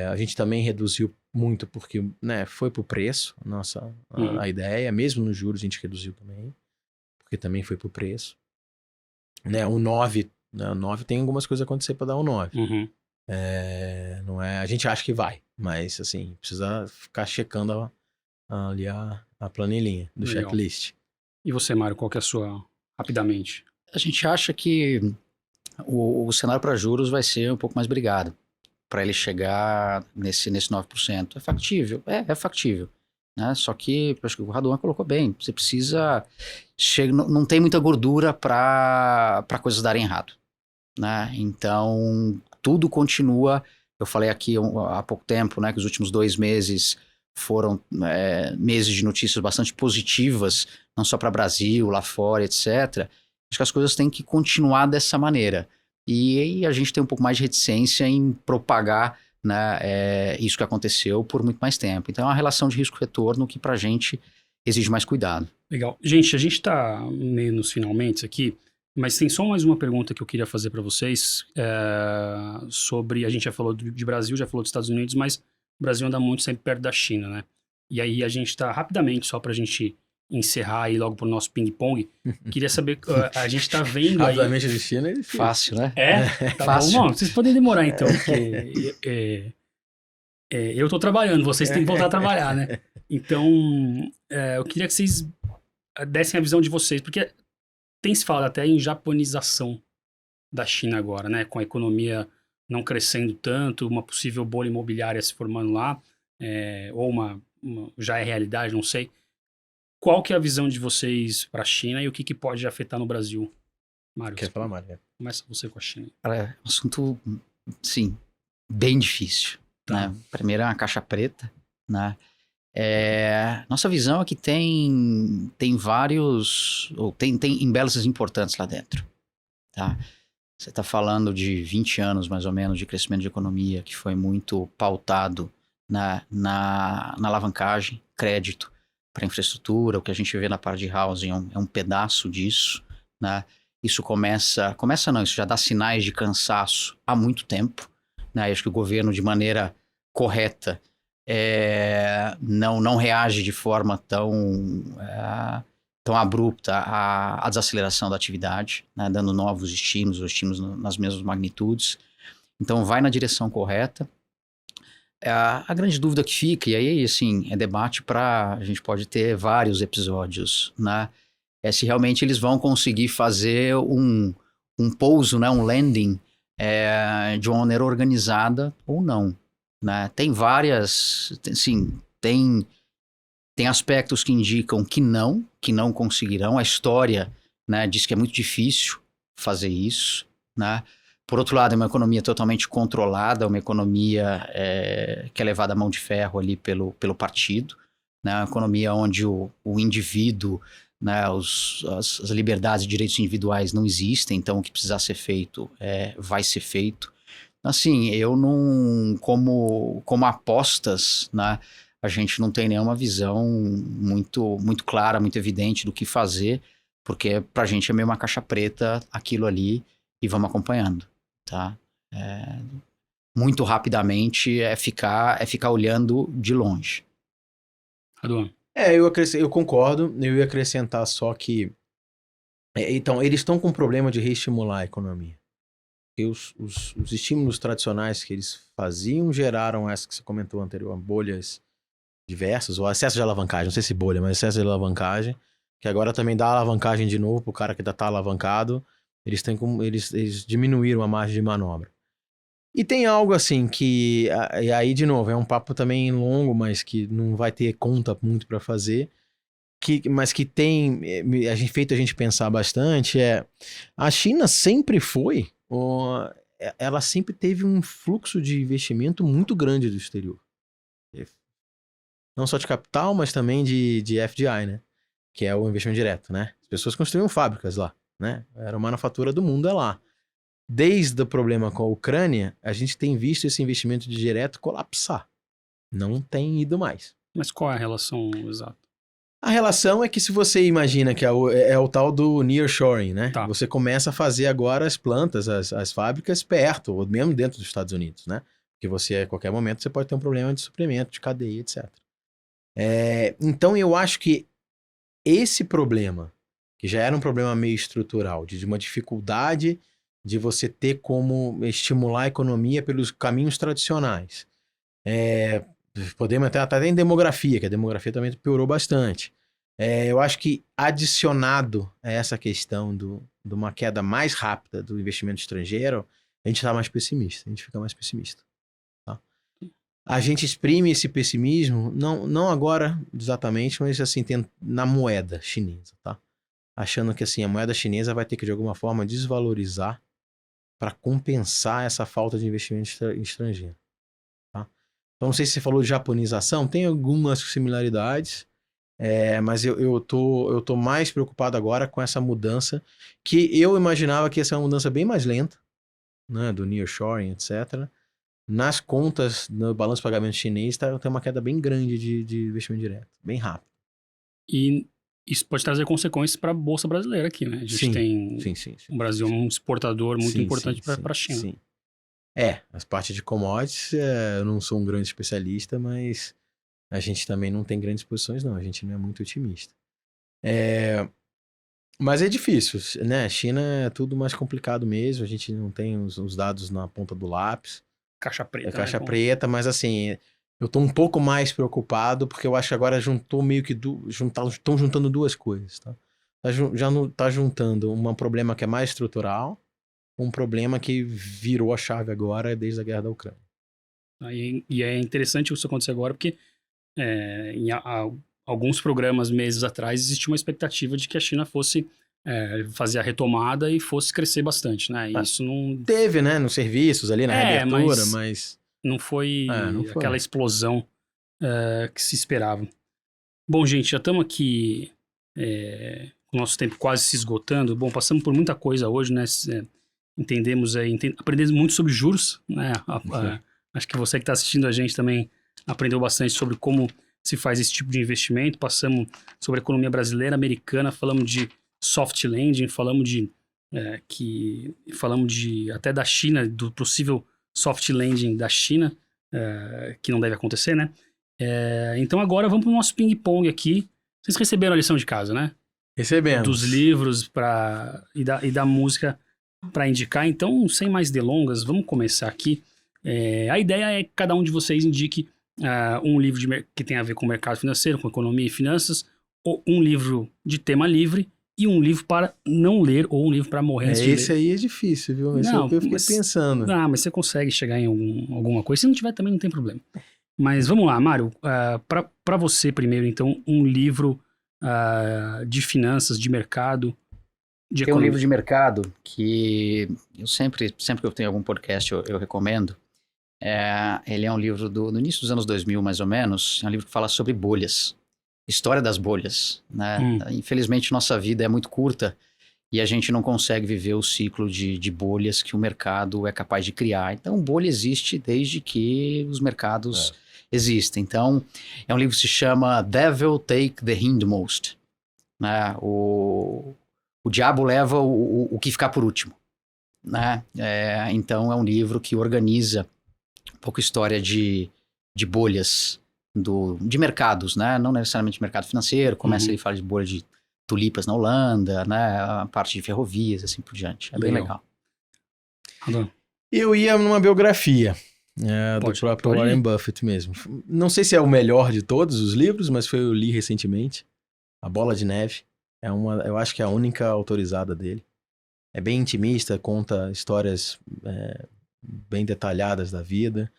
A gente também reduziu muito porque, né, foi pro preço a ideia, mesmo nos juros a gente reduziu também, porque também foi pro preço. Né, o 9 tem algumas coisas a acontecer para dar o 9. Não é, a gente acha que vai, mas assim, precisa ficar checando ali a planilhinha do Legal. checklist. E você, Mário, qual que é a sua, rapidamente? A gente acha que o cenário para juros vai ser um pouco mais brigado para ele chegar nesse 9%. É factível? É factível. Né? Só que, acho que o Raduan colocou bem, você precisa... não tem muita gordura para coisas darem errado. Né? Então, tudo continua... Eu falei aqui há pouco tempo, né, que os últimos 2 meses foram meses de notícias bastante positivas, não só para o Brasil, lá fora, etc. Acho que as coisas têm que continuar dessa maneira. E a gente tem um pouco mais de reticência em propagar, né, isso que aconteceu por muito mais tempo. Então é uma relação de risco-retorno que para a gente exige mais cuidado. Legal. Gente, a gente está meio nos finalmente aqui, mas tem só mais uma pergunta que eu queria fazer para vocês sobre, a gente já falou de Brasil, já falou dos Estados Unidos, mas o Brasil anda muito sempre perto da China, né? E aí a gente está, rapidamente, só para a gente encerrar aí logo pro nosso ping-pong, queria saber, a gente tá vendo aí... Rapidamente de China é difícil. Fácil, né? Tá fácil. Bom, vocês podem demorar então, porque eu tô trabalhando, vocês têm que voltar a trabalhar, né? Então, eu queria que vocês dessem a visão de vocês, porque tem se falado até em japonização da China agora, né? Com a economia não crescendo tanto, uma possível bolha imobiliária se formando lá, ou já é realidade, não sei. Qual que é a visão de vocês para a China e o que pode afetar no Brasil? Mário, Quer falar, Mário? começa você com a China. É um assunto, sim, bem difícil. Tá. Né? Primeiro é uma caixa preta, né? Nossa visão é que tem vários, ou tem embelezas importantes lá dentro, tá? Você está falando de 20 anos, mais ou menos, de crescimento de economia que foi muito pautado na alavancagem, crédito para infraestrutura. O que a gente vê na parte de housing é um pedaço disso, né? Isso isso já dá sinais de cansaço há muito tempo, né? Acho que o governo, de maneira correta, não reage de forma tão abrupta à desaceleração da atividade, né? Dando novos estímulos, ou estímulos nas mesmas magnitudes. Então, vai na direção correta. A grande dúvida que fica, e aí, assim, é debate a gente pode ter vários episódios, né? Se realmente eles vão conseguir fazer um pouso, né? Um landing de uma maneira organizada ou não, né? Tem aspectos que indicam que não conseguirão. A história, né, diz que é muito difícil fazer isso, né? Por outro lado, é uma economia totalmente controlada, uma economia que é levada à mão de ferro ali pelo partido, né? Uma economia onde o indivíduo, né, as liberdades e direitos individuais não existem, então o que precisar ser feito vai ser feito. Assim, eu não, como apostas, né, a gente não tem nenhuma visão muito, muito clara, muito evidente do que fazer, porque pra gente é meio uma caixa preta aquilo ali e vamos acompanhando, tá? Muito rapidamente ficar olhando de longe. Raduan. Eu concordo, eu ia acrescentar só que... então, eles estão com um problema de reestimular a economia. Porque os estímulos tradicionais que eles faziam geraram essa que você comentou anterior, bolhas diversas, ou excesso de alavancagem, não sei se bolha, mas excesso de alavancagem, que agora também dá alavancagem de novo pro cara que ainda tá alavancado, eles diminuíram a margem de manobra. E tem algo assim que, e aí de novo, é um papo também longo, mas que não vai ter conta muito para fazer, mas que tem feito a gente pensar bastante, a China sempre foi, ela sempre teve um fluxo de investimento muito grande do exterior. Não só de capital, mas também de FDI, né? Que é o investimento direto, né? As pessoas construíam fábricas lá, né? Era a manufatura do mundo, lá. Desde o problema com a Ucrânia, a gente tem visto esse investimento de direto colapsar. Não tem ido mais. Mas qual é a relação exata? A relação é que se você imagina que é o tal do nearshoring, né? Tá. Você começa a fazer agora as plantas, as fábricas perto, ou mesmo dentro dos Estados Unidos, né? Porque você, a qualquer momento, você pode ter um problema de suprimento, de cadeia, etc. Então, eu acho que esse problema, que já era um problema meio estrutural, de uma dificuldade de você ter como estimular a economia pelos caminhos tradicionais, Podemos até em demografia, que a demografia também piorou bastante. Eu acho que adicionado a essa questão de uma queda mais rápida do investimento estrangeiro, a gente está mais pessimista, a gente fica mais pessimista. Tá? A gente exprime esse pessimismo, não agora exatamente, mas assim, na moeda chinesa, tá? Achando que assim, a moeda chinesa vai ter que de alguma forma desvalorizar para compensar essa falta de investimento estrangeiro. Tá? Então, não sei se você falou de japonização, tem algumas similaridades, mas eu tô mais preocupado agora com essa mudança, que eu imaginava que ia ser uma mudança bem mais lenta, né, do nearshoring, etc. Nas contas, no balanço de pagamento chinês, tem uma queda bem grande de investimento direto, bem rápido. E isso pode trazer consequências para a Bolsa Brasileira aqui, né? A gente tem... Sim. O Brasil é um exportador muito importante para a China. Sim. As partes de commodities, eu não sou um grande especialista, mas a gente também não tem grandes posições, não. A gente não é muito otimista. Mas é difícil, né? China é tudo mais complicado mesmo. A gente não tem os dados na ponta do lápis. Caixa preta. Caixa preta, mas assim... Eu tô um pouco mais preocupado, porque eu acho que agora juntou meio que... Estão juntando duas coisas, tá? Já não tá juntando um problema que é mais estrutural, um problema que virou a chave agora desde a guerra da Ucrânia. E é interessante isso acontecer agora, porque em alguns programas, meses atrás, existia uma expectativa de que a China fosse fazer a retomada e fosse crescer bastante, né? E isso não... Teve, né? Nos serviços ali, na reabertura, mas... Não foi aquela explosão que se esperava. Bom, gente, já estamos aqui com o nosso tempo quase se esgotando. Bom, passamos por muita coisa hoje, né? Aprendemos muito sobre juros, né? Acho que você que está assistindo a gente também aprendeu bastante sobre como se faz esse tipo de investimento. Passamos sobre a economia brasileira, americana, falamos de soft landing, falamos até da China, do possível soft landing da China, que não deve acontecer, né? Então agora vamos para o nosso ping-pong aqui. Vocês receberam a lição de casa, né? Recebemos. Dos livros e da música para indicar. Então, sem mais delongas, vamos começar aqui. A ideia é que cada um de vocês indique um livro que tem a ver com o mercado financeiro, com economia e finanças, ou um livro de tema livre, e um livro para não ler, ou um livro para morrer antes de ler. Esse aí é difícil, viu? Esse é o que eu fiquei pensando. Mas você consegue chegar em alguma coisa. Se não tiver, também não tem problema. Mas vamos lá, Mário. Para você primeiro, então, um livro de finanças, de mercado, de economia. Tem um livro de mercado que eu sempre que eu tenho algum podcast, eu recomendo. Ele é um livro do início dos anos 2000, mais ou menos. É um livro que fala sobre bolhas. História das bolhas, né? Infelizmente, nossa vida é muito curta e a gente não consegue viver o ciclo de bolhas que o mercado é capaz de criar. Então, bolha existe desde que os mercados existem. Então, é um livro que se chama Devil Take the Hindmost. Né? O diabo leva o que ficar por último. Né? Então, é um livro que organiza um pouco a história de bolhas de mercados, né? Não necessariamente mercado financeiro, começa ali a falar de bolha de tulipas na Holanda, né? A parte de ferrovias, assim por diante. Bem legal. Eu ia numa biografia do próprio Warren Buffett mesmo. Não sei se é o melhor de todos os livros, mas eu li recentemente. A Bola de Neve. Eu acho que é a única autorizada dele. É bem intimista, conta histórias bem detalhadas da vida.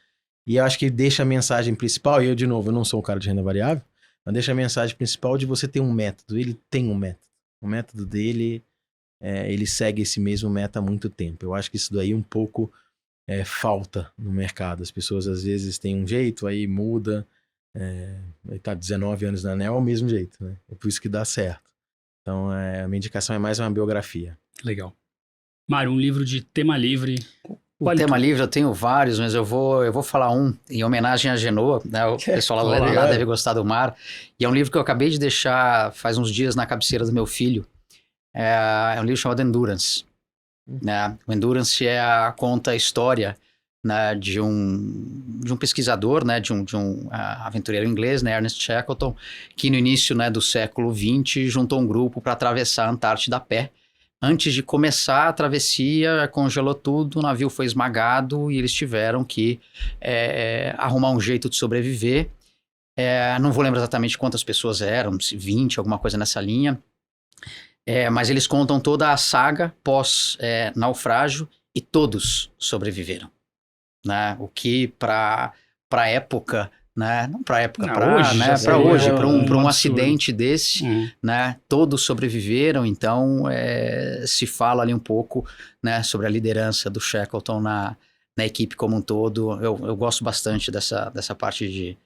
E eu acho que deixa a mensagem principal, e eu não sou um cara de renda variável, mas deixa a mensagem principal de você ter um método. Ele tem um método. O método dele, ele segue esse mesmo método há muito tempo. Eu acho que isso daí um pouco falta no mercado. As pessoas às vezes têm um jeito, aí muda, aí tá 19 anos na ANEEL, é o mesmo jeito, né? É por isso que dá certo. Então, a minha indicação é mais uma biografia. Legal. Mário, um livro de tema livre... O tema livre eu tenho vários, mas eu vou falar um em homenagem a Genoa, né? O pessoal lá deve gostar do mar. E é um livro que eu acabei de deixar faz uns dias na cabeceira do meu filho. É um livro chamado Endurance. Né? O Endurance conta a história, né, de um pesquisador, né, de um aventureiro inglês, né, Ernest Shackleton, que no início, né, do século XX juntou um grupo para atravessar a Antártida a pé, Antes de começar a travessia, congelou tudo, o navio foi esmagado e eles tiveram que arrumar um jeito de sobreviver. Não vou lembrar exatamente quantas pessoas eram, 20, alguma coisa nessa linha. Mas eles contam toda a saga pós-naufrágio e todos sobreviveram. Né? O que para a época... Né? Não para época, para hoje, para um acidente desse, né? Todos sobreviveram, então se fala ali um pouco, né, sobre a liderança do Shackleton na equipe como um todo. Eu gosto bastante dessa parte de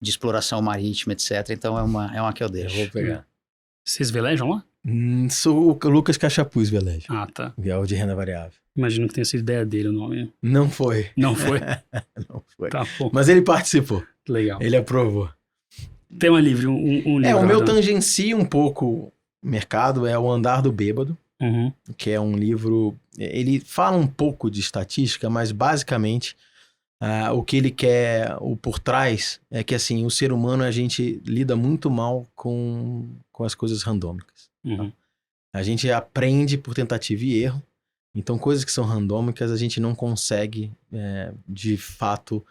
exploração marítima, etc. Então é uma que eu deixo. Eu vou pegar. Vocês velejam lá? Sou o Lucas Cachapuz Velejo. Ah, tá. Que é o de renda variável. Imagino que tenha sido ideia dele o nome. Não foi. Não foi? Não foi. Tá bom. Mas ele participou. Legal. Ele aprovou. Tema livre, um livro. O meu tangencia um pouco o mercado, é O Andar do Bêbado, que é um livro... Ele fala um pouco de estatística, mas basicamente o que ele quer, o por trás, é que assim, o ser humano, a gente lida muito mal com as coisas randômicas. Tá? A gente aprende por tentativa e erro, então coisas que são randômicas a gente não consegue, de fato...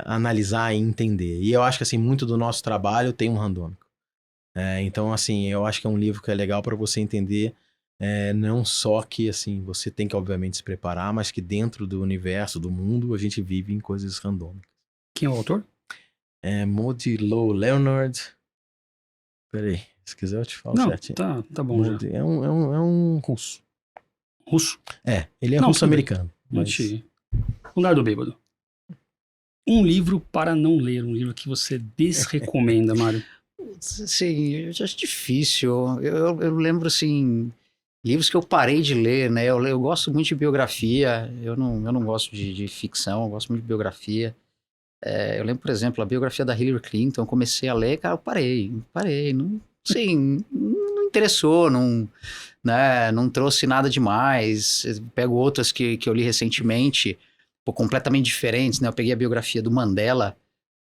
analisar e entender. E eu acho que assim, muito do nosso trabalho tem um randômico. Então, assim, eu acho que é um livro que é legal para você entender, não só que assim, você tem que obviamente se preparar, mas que dentro do universo, do mundo, a gente vive em coisas randômicas. Quem é o autor? Modilo Leonard. Peraí, se quiser eu te falo certinho. Tá bom já. É um russo. Russo? Ele é russo-americano. Mas... Andar do Bêbado. Um livro para não ler, um livro que você desrecomenda, Mário. Sim, eu acho difícil. Eu lembro, assim, livros que eu parei de ler, né? Eu gosto muito de biografia, eu não gosto de ficção, eu gosto muito de biografia. Eu lembro, por exemplo, a biografia da Hillary Clinton, eu comecei a ler, cara, eu parei. Não interessou, não trouxe nada demais. Eu pego outras que eu li recentemente, completamente diferentes, né? Eu peguei a biografia do Mandela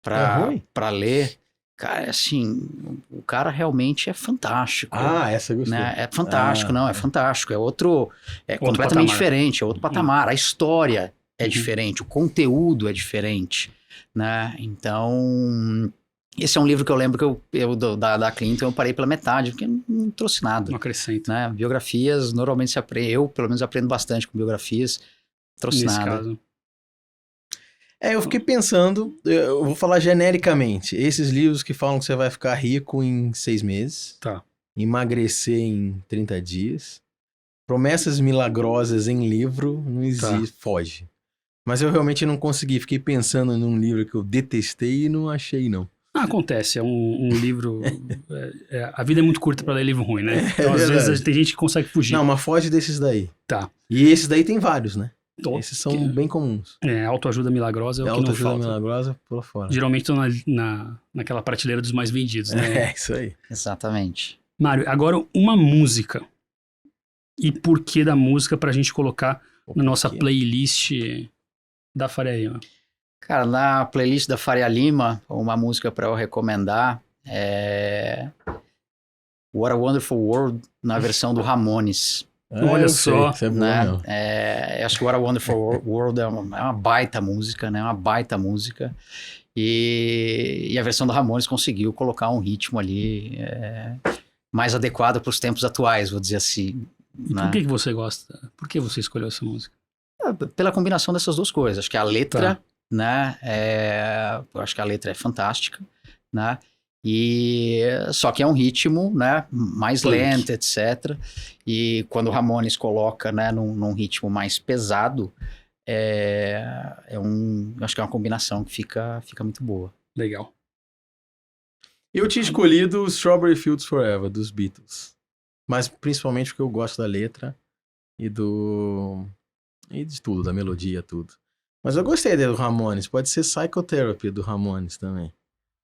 pra ler. Cara, assim, o cara realmente é fantástico. Essa eu gostei. Né? É fantástico, é fantástico. É outro completamente patamar. Diferente, é outro patamar. A história é diferente, o conteúdo é diferente, né? Então, esse é um livro que eu lembro que da Clinton eu parei pela metade, porque não trouxe nada. Não acrescenta. Né? Biografias, normalmente se aprende, eu pelo menos aprendo bastante com biografias, trouxe Nesse nada. caso. Eu fiquei pensando, eu vou falar genericamente, esses livros que falam que você vai ficar rico em 6 meses, emagrecer em 30 dias, promessas milagrosas em livro, não existe, foge. Mas eu realmente não consegui, fiquei pensando num livro que eu detestei e não achei, não. Acontece, é um livro, a vida é muito curta para ler livro ruim, né? Então, às vezes tem gente que consegue fugir. Não, mas foge desses daí. Tá. E esses daí tem vários, né? Esses são bem comuns. Autoajuda milagrosa é o que não falta. Autoajuda milagrosa, por fora. Geralmente estão naquela prateleira dos mais vendidos, né? Isso aí. Exatamente. Mário, agora uma música. E por que da música pra gente colocar na nossa playlist da Faria Lima? Cara, na playlist da Faria Lima, uma música pra eu recomendar é What a Wonderful World, na versão do Ramones. Olha só, isso é bom, né? Acho que What a Wonderful World é uma baita música, né? Uma baita música. E a versão do Ramones conseguiu colocar um ritmo ali mais adequado para os tempos atuais, vou dizer assim. E por que você gosta? Por que você escolheu essa música? Pela combinação dessas duas coisas. Acho que a letra, né? Eu acho que a letra é fantástica, né? E só que é um ritmo, né, mais lento, etc. E quando o Ramones coloca, né, num ritmo mais pesado, acho que é uma combinação que fica muito boa. Legal. Eu tinha escolhido Strawberry Fields Forever, dos Beatles. Mas principalmente porque eu gosto da letra e de tudo, da melodia, tudo. Mas eu gostei do Ramones. Pode ser Psychotherapy do Ramones também.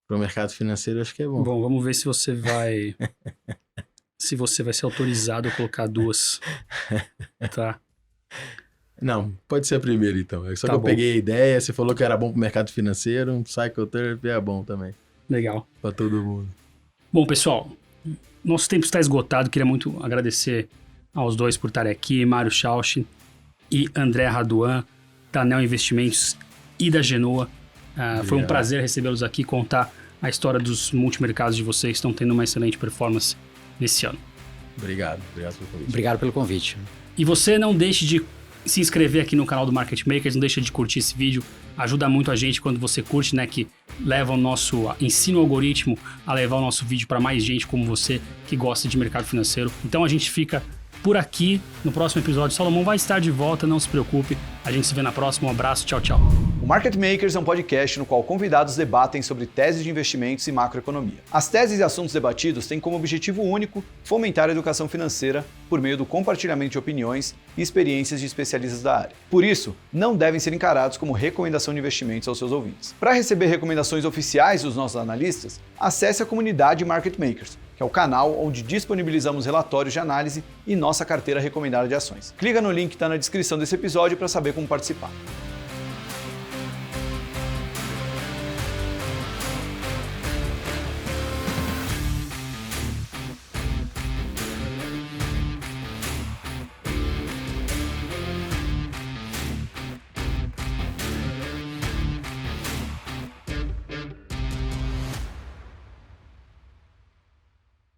Para o mercado financeiro, acho que é bom. Bom, vamos ver se você vai ser autorizado a colocar duas. Tá. Não, pode ser a primeira então. Só que eu bom. peguei a ideia, você falou que era bom para o mercado financeiro, Psychotherapy é bom também. Legal. Para todo mundo. Bom, pessoal, nosso tempo está esgotado. Queria muito agradecer aos dois por estarem aqui, Mário Schausch e André Raduan, da Neo Investimentos e da Genoa. Foi um prazer recebê-los aqui e contar a história dos multimercados de vocês que estão tendo uma excelente performance nesse ano. Obrigado pelo convite. Obrigado pelo convite. E você não deixe de se inscrever aqui no canal do Market Makers, não deixe de curtir esse vídeo. Ajuda muito a gente quando você curte, né? Que leva o nosso... ensina o algoritmo a levar o nosso vídeo para mais gente como você que gosta de mercado financeiro. Então a gente fica por aqui no próximo episódio. Salomão vai estar de volta, não se preocupe. A gente se vê na próxima. Um abraço, tchau, tchau. O Market Makers é um podcast no qual convidados debatem sobre teses de investimentos e macroeconomia. As teses e assuntos debatidos têm como objetivo único fomentar a educação financeira por meio do compartilhamento de opiniões e experiências de especialistas da área. Por isso, não devem ser encarados como recomendação de investimentos aos seus ouvintes. Para receber recomendações oficiais dos nossos analistas, acesse a comunidade Market Makers, que é o canal onde disponibilizamos relatórios de análise e nossa carteira recomendada de ações. Clica no link que está na descrição desse episódio para saber como participar.